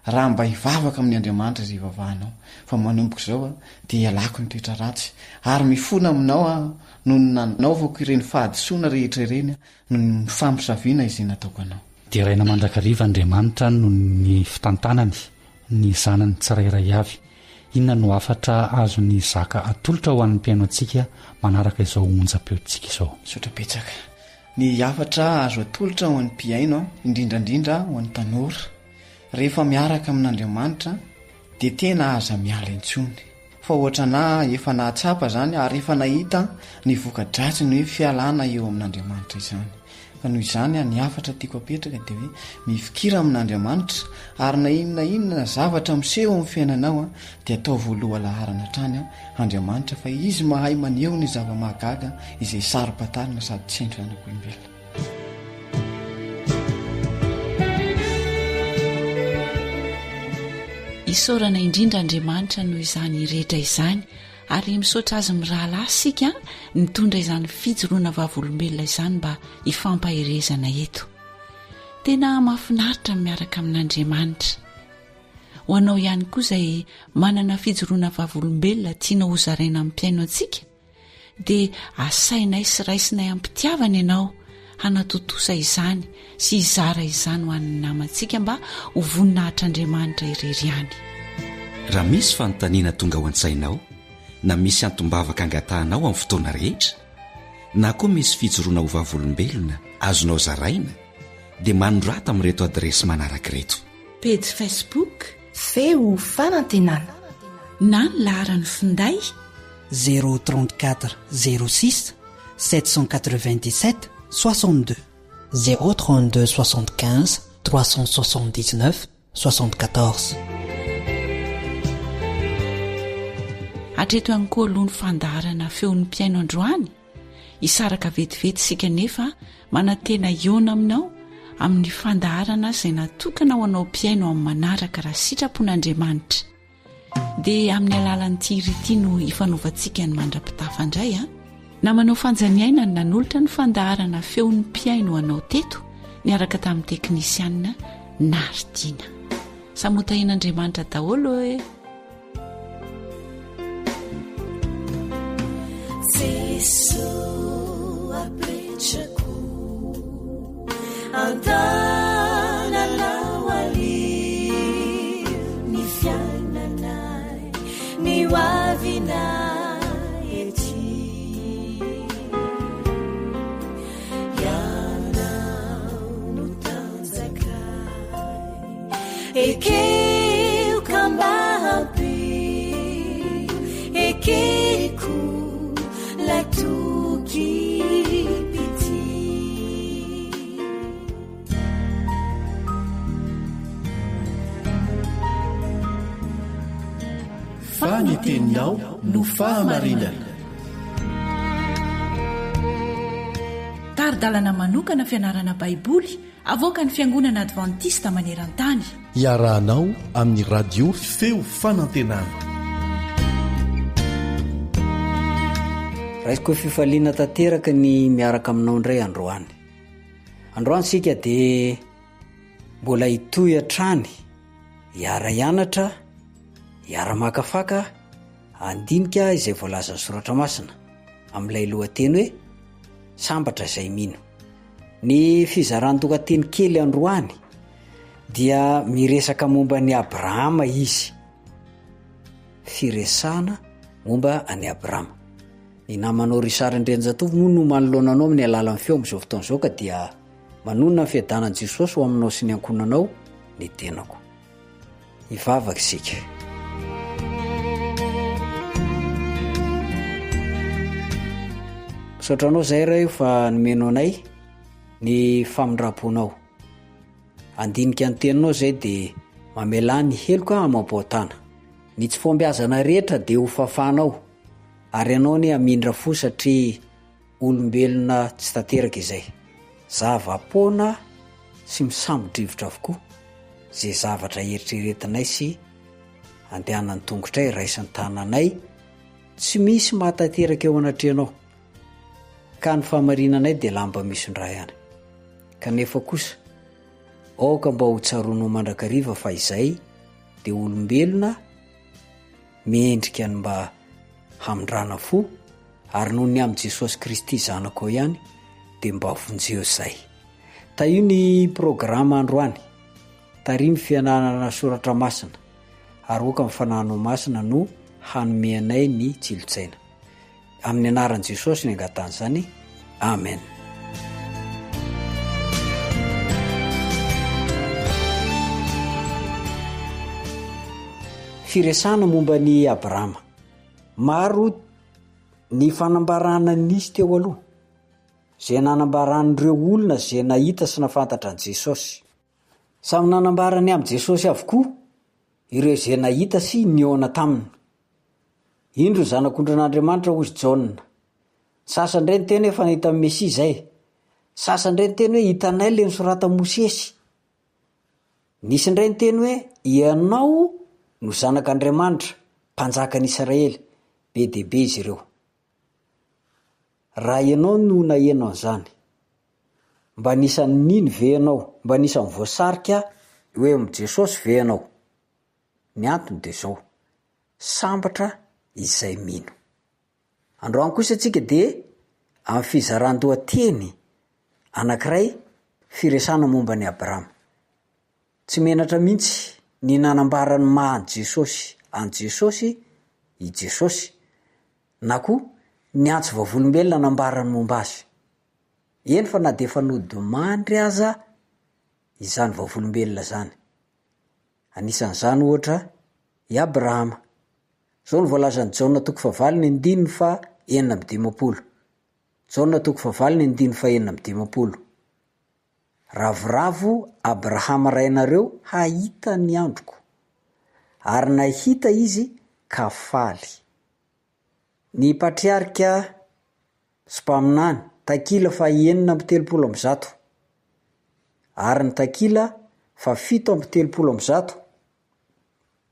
raha mba hivavaka amin'ny Andriamanitra izay vavahanao fa manomboko zao de ialako ny toetra ratsy ary mifona aminao no nanaovako ireny fahadisoana rehetra ireny no ny fampisaviana izay nataoko anao de raina mandrakariva Andriamanitra no ny fitantanany ny zanany tsirairay avy inona no afatra azo ny zaka atolotra ho an'ny mpiaino antsika manaraka izao onjam-peotsika izao sotrapetsaka ny afatra azo atolotra ho an'ny mpiaino indrindrandrindra ho an'ny tanora rehefa miaraka amin'Andriamanitra de tena aza miala intsony fa ohatra na efa nahatsapa zany ary efa nahita ny vokadratsy ny hoe fialana eo amin'Andriamanitra izany ka noho izany ny afatra tiako apetraka de hoe mifikira amin'Andriamanitra ary na inona zavatra miseho amin'ny fiainanao de atao voaloha laharana trany Andriamanitra fa izy mahay maneho ny zava-mahagaga izay sarom-patarina sady tsy endry anak'olombelona isaorana indrindra Andriamanitra noho izany rehetra izany ary misaotra azy mirahalahy sika nitondra izany fijoroana vavolombelona izany mba hifampahirezana eto tena mahafinaritra miaraka amin'Andriamanitra ho anao ihany koa izay manana fijoroana vavolombelona tiana hozaraina amin'ny mpiaino antsika dia asainay sy raisinay ampitiavana ianao hanatotosa izany sy hizara izany ho an'ny namantsika mba ho voninahitr'Andriamanitra irery ihany raha misy fanontaniana tonga ho an-tsainao na misy antombavaka angatahanao amin'ny fotoana rehetra na koa misy fijoroana ho vavolombelona azonao zaraina dia manondrata amin'ireto adresy manaraka ireto page Facebook feo fanantenana na ny laharany finday 034 06 797 62 032 75 379 74 atreto ihany koa aloha ny fandaharana feon'ny mpiaino androany hisaraka vetivety sika nefa manantena iona aminao amin'ny fandaharana izay natokana ho anao mpiaino amin'ny manaraka raha sitrapon'Andriamanitra dia amin'ny alalan'ity irity no hifanaovantsika ny mandrapitafa indray na manao fanjaniaina ny nanolotra ny fandaharana feon'ny mpiaino anao teto niaraka tamin'ny teknisianina Nardina samotahin'andriamanitra daholo hoe Jesu apetrako antananao ali ny fiainanay ny hoavinay ety ianao no tanjakay ekeo kambahampy ekeko latoky pity faniteninao no fahamarinana taridalana manokana fianarana baiboly avoaka ny fiangonana advantista maneran-tany iarahanao amin'ny radio feo fanantenana raisiko fifaliana tanteraka ny miaraka aminao indray androany sika dia mbola hitoy hatrany hiara hianatra hiara makafaka andinika izay voalazan'ny soratra masina amin'ilay lohateny hoe sambatra izay mino ny fizaran-dokateny kely androany dia miresaka momba ny Abrahama izy firesana momba any Abrahama ny namanao Risarindrenjatovy moa no manoloananao amin'ny alalan'ny feo amin'izao fotoan'izao ka dia manonona ny fiadanan'i Jesosy ho aminao sy ny ankonanao ny tenako hivavaka isika misaotranao zay raha io fa nomenao anay ny famindraponao andinika ny teninao zay dia mamelany ny heloka amampaotana ny tsy fombiazana rehetra dia ho fafanao ary ianao ny amindra fo satria olombelona tsy tanteraka izay zava-pona sy misambodrivotra avokoa zay zavatra eritreretinay sy andehanany tongotray raisan'ny tananay tsy misy mahatanteraka eo anatrehanao ka ny fahamarinanay dia lamba misondra ihany kanefa kosa aoka mba ho tsaroanao mandrakariva fa izay dia olombelona miendrika ny mba hamindrana fo ary noho ny amin'i Jesosy Kristy zanako ihany dia mba vonjeo izay ta io ny programa androany tarimy fianarana soratra masina ary oka mifanano masina no hanomeanay ny tsilotsaina amin'ny anaran'i Jesosy ny angatany izany amen firesana momba ny Abrahama maro ny fanambarana nisy teo aloha zay nanambaran'ireo olona zay nahita sy nafantatra an' Jesosy samy nanambarany amin'i Jesosy avokoa ireo zay nahita sy niona taminy indro zanak'ondran'Andriamanitra hozy Jaona sasandray ny teny hoe fanahita amin'ny Mesia zay sasandray ny teny hoe hitanay le nisorata Mosesy nisy ndray ny teny hoe ianao no zanak'Andriamanitra mpanjakan'Israely be dehibe izy ireo raha ianao no nahenao an'izany mba nisan'ny nino ve ianao mba nisan'ny voasarika hoe amin'i Jesosy ve ianao ny antony dia zao sambatra izay mino androany kosa antsika dia amin'ny fizaran-dohateny anankiray firesana momba ny Abrahama tsy menatra mihitsy ny nanambarany mahan Jesosy an Jesosy i Jesosy na koa ny antso vavolombelona nambarany momba azy eny fa na dia efa nodimandry aza izany vavolombelona zany anisan'izany ohatra i Abrahama zao ny voalazan'ny Jaona toko fahavalo ny andininy fa 9:10 Jaona toko fahavalo ny andininy fa 9:10 ravoravo Abrahama rainareo hahita ny androko ary nahita izy ka faly ny patriarika sy mpaminany takila fa 9:30 ary ny takila fa 7:30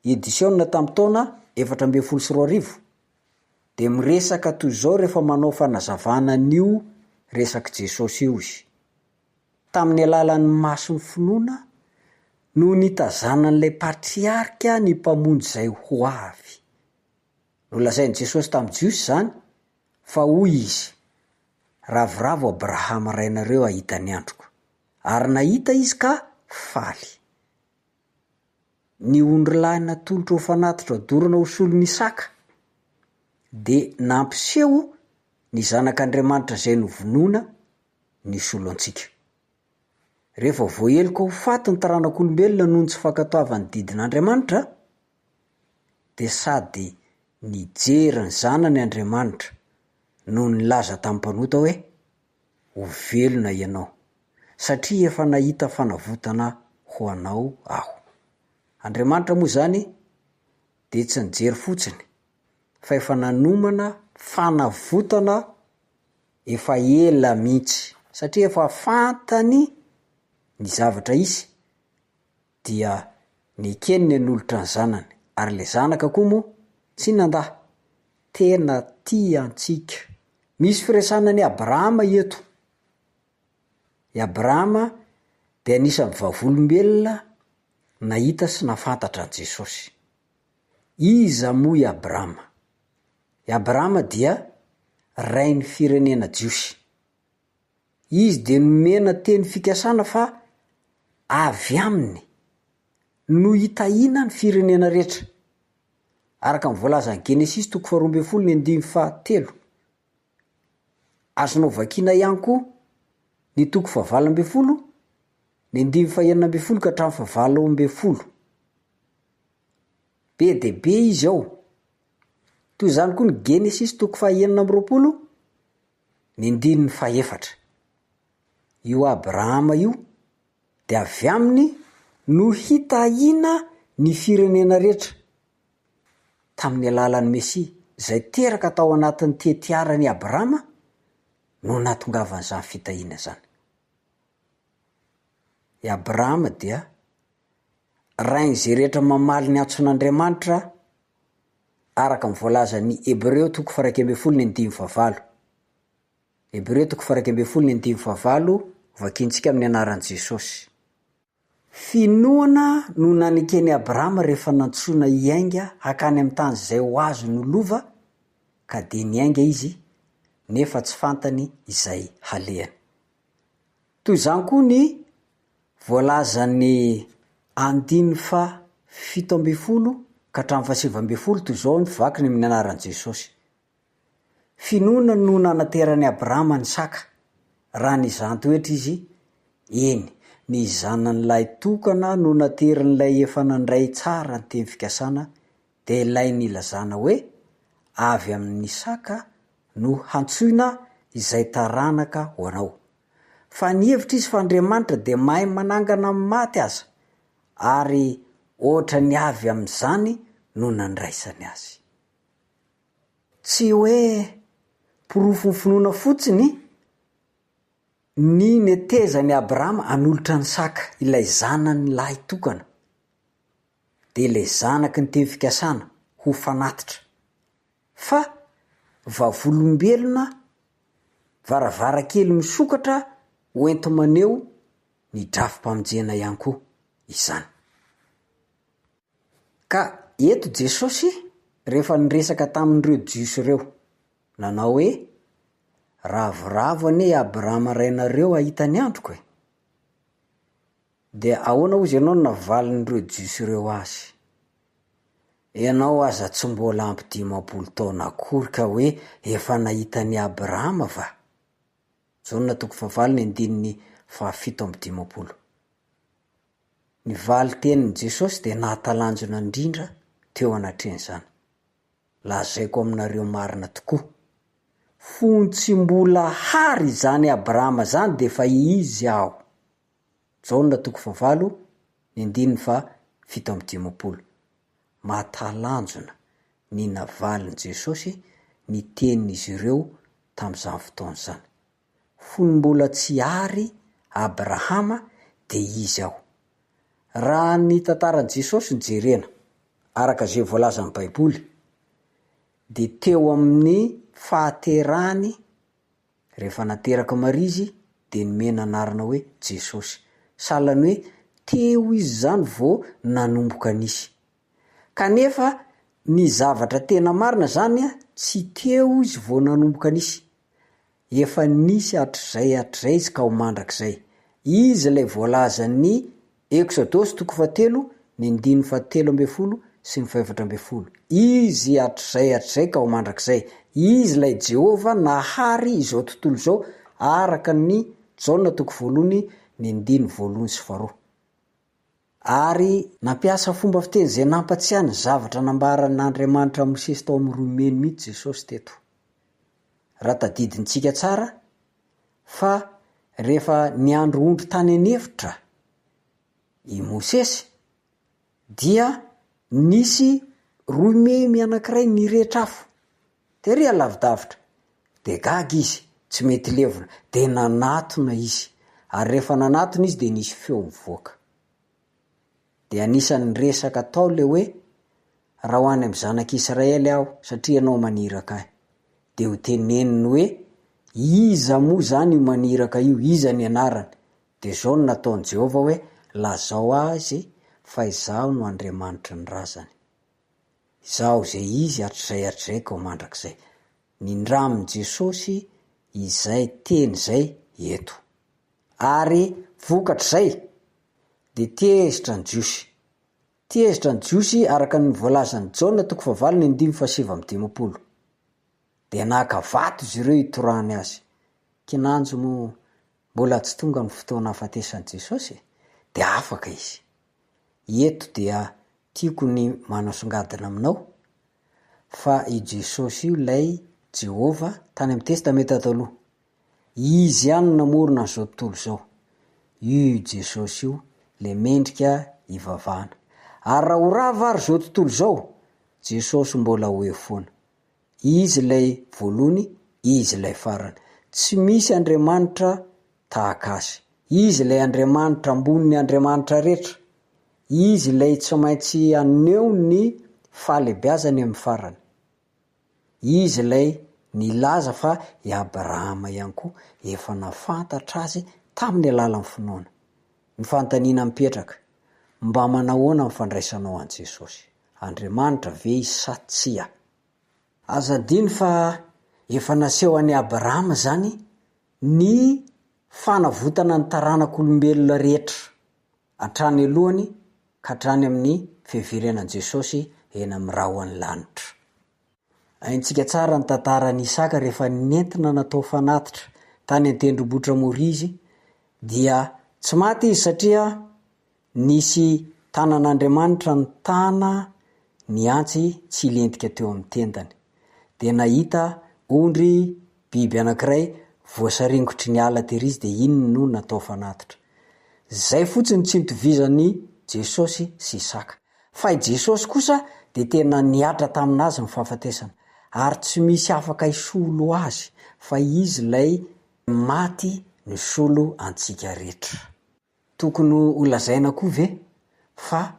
edisiona tamin'ny taona 412 dia miresaka toy izao rehefa manao fanazavana n'io resaka Jesosy io izy tamin'ny alalan'ny maso ny finoana no nitazanan'ilay patriarika ny mpamonjy izay ho avy. Nolazain'i Jesosy tamin'ny Jiosy zany fa hoy izy, ravoravo Abrahama rainareo ahita ny androko, ary nahita izy ka faly. Ny ondrilahy natolotra ho fanatitra dorana ho solon'ny Isaka de nampiseho ny zanak'Andriamanitra izay novonoina ny solo antsika. Rehefa voaheloka ho faty ny taranak'olombelona noho ny tsy fankatoavany didin'Andriamanitra, de sady nijery ny zanany Andriamanitra noho ny laza tamin'ny mpanota hoe ho velona ianao satria efa nahita fanavotana ho anao aho. Andriamanitra moa zany de tsy nijery fotsiny fa efa nanomana fanavotana efa ela mihitsy, satria efa fantany ny zavatra isy dia nikeniny n'olotra ny zanany, ary le zanaka koa moa tsy nandahy, tena tia antsika. Misy firesanany Abrahama eto. I Abrahama de anisan'ny vavolombelona nahita sy nafantatra an Jesosy. Iza moa i Abrahama? I Abrahama dia rain'ny firenena Jiosy. Izy de nomena teny fikasana fa avy aminy no hitahina ny firenena rehetra. Araka ny voalaza ny Genesis 12:7. Azonao vakiana ihany koa ny 12:9, ny 9:9 ka hatramin'ny 12. Be de be izy ao. Toy izany koa ny Genesis 9:20, ny 9:4. Io Abrahama io de avy aminy no hitahina ny firenena rehetra tamin'ny alalan'ny Mesia, izay teraka tao anatin'ny tetiarany Abrahama no nahatongavany izany fitahiana zany. I Abrahama dia rain'izay rehetra mamaly ny antson'Andriamanitra araka ny voalaza ny Hebreo 1:9. Hebreo 1:9 vakintsika amin'ny anaran'i Jesosy. Finoana no nanikeny Abrahama rehefa nantsoina hiainga hakany amin'ny tany izay ho azo ny lova, ka de niainga izy nefa tsy fantany izay halehany. Toy izany koa ny voalazany 7:7 ka hatramin'ny 7:7 toy izao ny vakiny amin'ny anaran'i Jesosy. Finoana no nanaterany Abrahama ny saka, raha nizanty oetra izy, eny, ny zanan'ilay tokana no naterin'ilay efa nandray tsara ny teny fikasana, de ilay nilazana hoe avy amin'ny saka no hantsoina izay taranaka ho anao. Fa ny hevitra izy fa Andriamanitra de mahay manangana amin'ny maty aza, ary ohatra ny avy amin'izany no nandraisany azy. Tsy hoe porofo ny finoana fotsiny ny netezany Abrahama anolotra ny saka, ilay zanany lahy tokana, de ilay zanaky ny teny fikasana ho fanatitra, fa vavolombelona varavarakely misokatra hoento maneo ny drafim-pamonjena ihany koa izany. Ka eto Jesosy rehefa niresaka tamin'ireo Jiosy ireo, nanao hoe ravoravo ane Abrahama rainareo ahita ny androko e. De ahoana ozy ianao navalin'ireo Jiosy ireo azy? Ianao aza tsy mbola ampy 50 taona akory ka hoe efa nahita ny Abrahama va? Jaonina 2:7. Ny vali tenin'i Jesosy de nahatalanjona indrindra teo anatren'izany. Lazaiko aminareo marina tokoa, fony tsy mbola hary zany Abrahama zany de fa izy aho. Jaonina 2:7. Mahatalanjona ny navalin' Jesosy ny tenin'izy ireo tamin'izany fotoana zany. Fony mbola tsy hary Abrahama de izy aho. Raha ny tantaran'i Jesosy ny jerena araka izay voalaza amin'ny Baiboly, de teo amin'ny fahaterahany rehefa nateraka Maria izy de nomena anarana hoe Jesosy, sahalan'ny hoe teo izy zany vo nanomboka nisy. Kanefa ny zavatra tena marina zany a tsy teo izy vo nanomboka nisy. Efa nisy atrizay izy ka ho mandrak'izay. Izy lay voalaza ny Exodosy 3 ny 17 sy ny 14. Izy atrizay ka ho mandrak'izay. Izy lay Jehova nahary izao tontolo zao araka ny Jaona 1 ny 9:1. Ary nampiasa fomba fiteny zay nampatsiahany zavatra nambaran'Andriamanitra Mosesy tao amin'ny Romainy mihitsy Jesosy teto. Raha tadidintsika tsara fa rehefa niandro ondry tany anefitra i Mosesy dia nisy Romainy anankiray nirehetra afo. Tery alavidavitra. De gaga izy, tsy mety levona, de nanatona izy. Ary rehefa nanatona izy de nisy feo mivoaka. De anisan'ny resaka tao le hoe raha ho any amin'ny zanak'Israely aho satria anao maniraka ahy. De ho teneniny hoe iza moa zany io maniraka io, iza ny anarany. De zao no nataony Jehova hoe lazao azy fa izaho no Andriamanitra ny razany. Izaho zay izy atrizay ka ho mandrak'izay. Nindramin' Jesosy izay teny zay eto. Ary vokatr'izay de tezitra ny Jiosy. Tezitra ny Jiosy araka ny voalazan'ny Jaona 4:7-15. De naka vato izy ireo itorany azy. Kinanjo mo mbola tsy tonga ny fotoana hafatesan'i Jesosy de afaka izy. Eto dia tiako ny manasongadina aminao fa i Jesosy io lay Jehova tany amin'ny testamenta taloha. Izy ihany namorona an'izao tontolo zao. Io Jesosy io le mendrika ivavahana. Ary raha ho ravary zao tontolo zao, Jesosy mbola hoe foana. Izy lay voalohany, izy lay farany. Tsy misy Andriamanitra tahaka azy. Izy lay Andriamanitra ambony Andriamanitra rehetra. Izy lay tsy maintsy aneo ny fahalebiazany amin'ny farany. Izy lay nilaza fa i Abrahama ihany koa efa nafantatra azy tamin'ny alalan'ny finoana. Ny fanontaniana mipetraka, mba manahoana ny fandraisanao an' Jesosy? Andriamanitra ve sa tsia? Azadiny fa efa naseho an'i Abrahama zany ny fanavotana ny taranak'olombelona rehetra hatrany alohany ka hatrany amin'ny fiheveranan'i Jesosy eny amin'ny rahoan'ny lanitra. Aintsika tsara ny tantaran'i Isaka rehefa nentina natao fanatitra tany an-tendrombohitra Moria izy, dia tsy maty izy satria nisy tanan'Andriamanitra ny tana ny antsy tsy lentika teo amin'ny tendany. De nahita ondry biby anankiray voasaringotry ny ala tery izy de iny no natao fanatitra. Zay fotsiny tsy nitovizan'ny Jesosy sy Isaka. Fa i Jesosy kosa de tena niatra taminazy ny fahafatesana. Ary tsy misy afaka isolo azy fa izy lay maty ny solo antsika rehetra. Tokony ho lazaina koa ve fa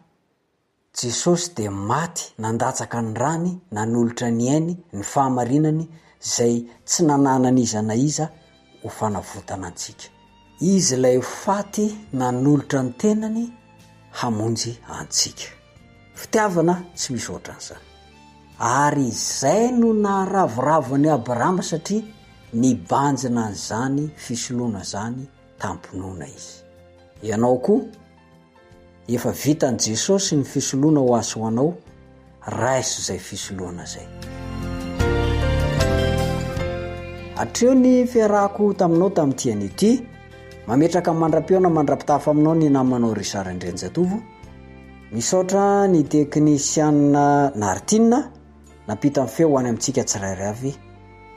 Jesosy de maty nandatsaka ny rany, nanolotra ny ainy, ny fahamarinany zay tsy nananany iza na iza ho fanavotana antsika. Izy lay faty nanolotra ny tenany hamonjy antsika. Fitiavana tsy misy ohatran'izany. Ary izay no naharavoravo Abrahama satria nibanjina zany fisoloana zany tampinoana izy. Ianao koa efa vitan'i Jesosy ny fisoloana ho azy ho anao, raiso zay fisoloana zay. Hatreo ny fiarahako taminao tamin'ity an'ity, mametraka mandra-peona mandra-pitafa aminao ny namanao Richard Andrenjatovo. Misaotra ny teknisiana Nartina napita ny feo any amintsika tsirairay avy,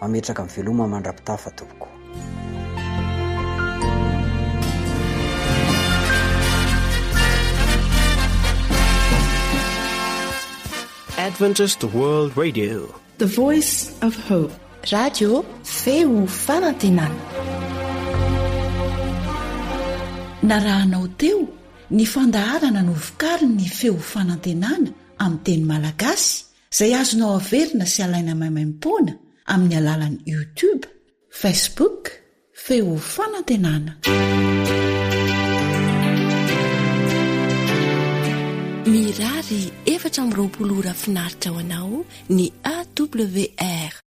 mametraka amin'ny veloma mandra-pitafa tompoko. Adventist World Radio, The Voice of Hope. Radio feo fanantenana. Narahanao teo ny fandaharana novokariny ny feo fanantenana amin'ny teny malagasy izay azonao averina sy alaina maimaimpoana amin'ny alalan'ny YouTube, Facebook, feo fanantenana. 20 ora finaritra ho anao ny awr.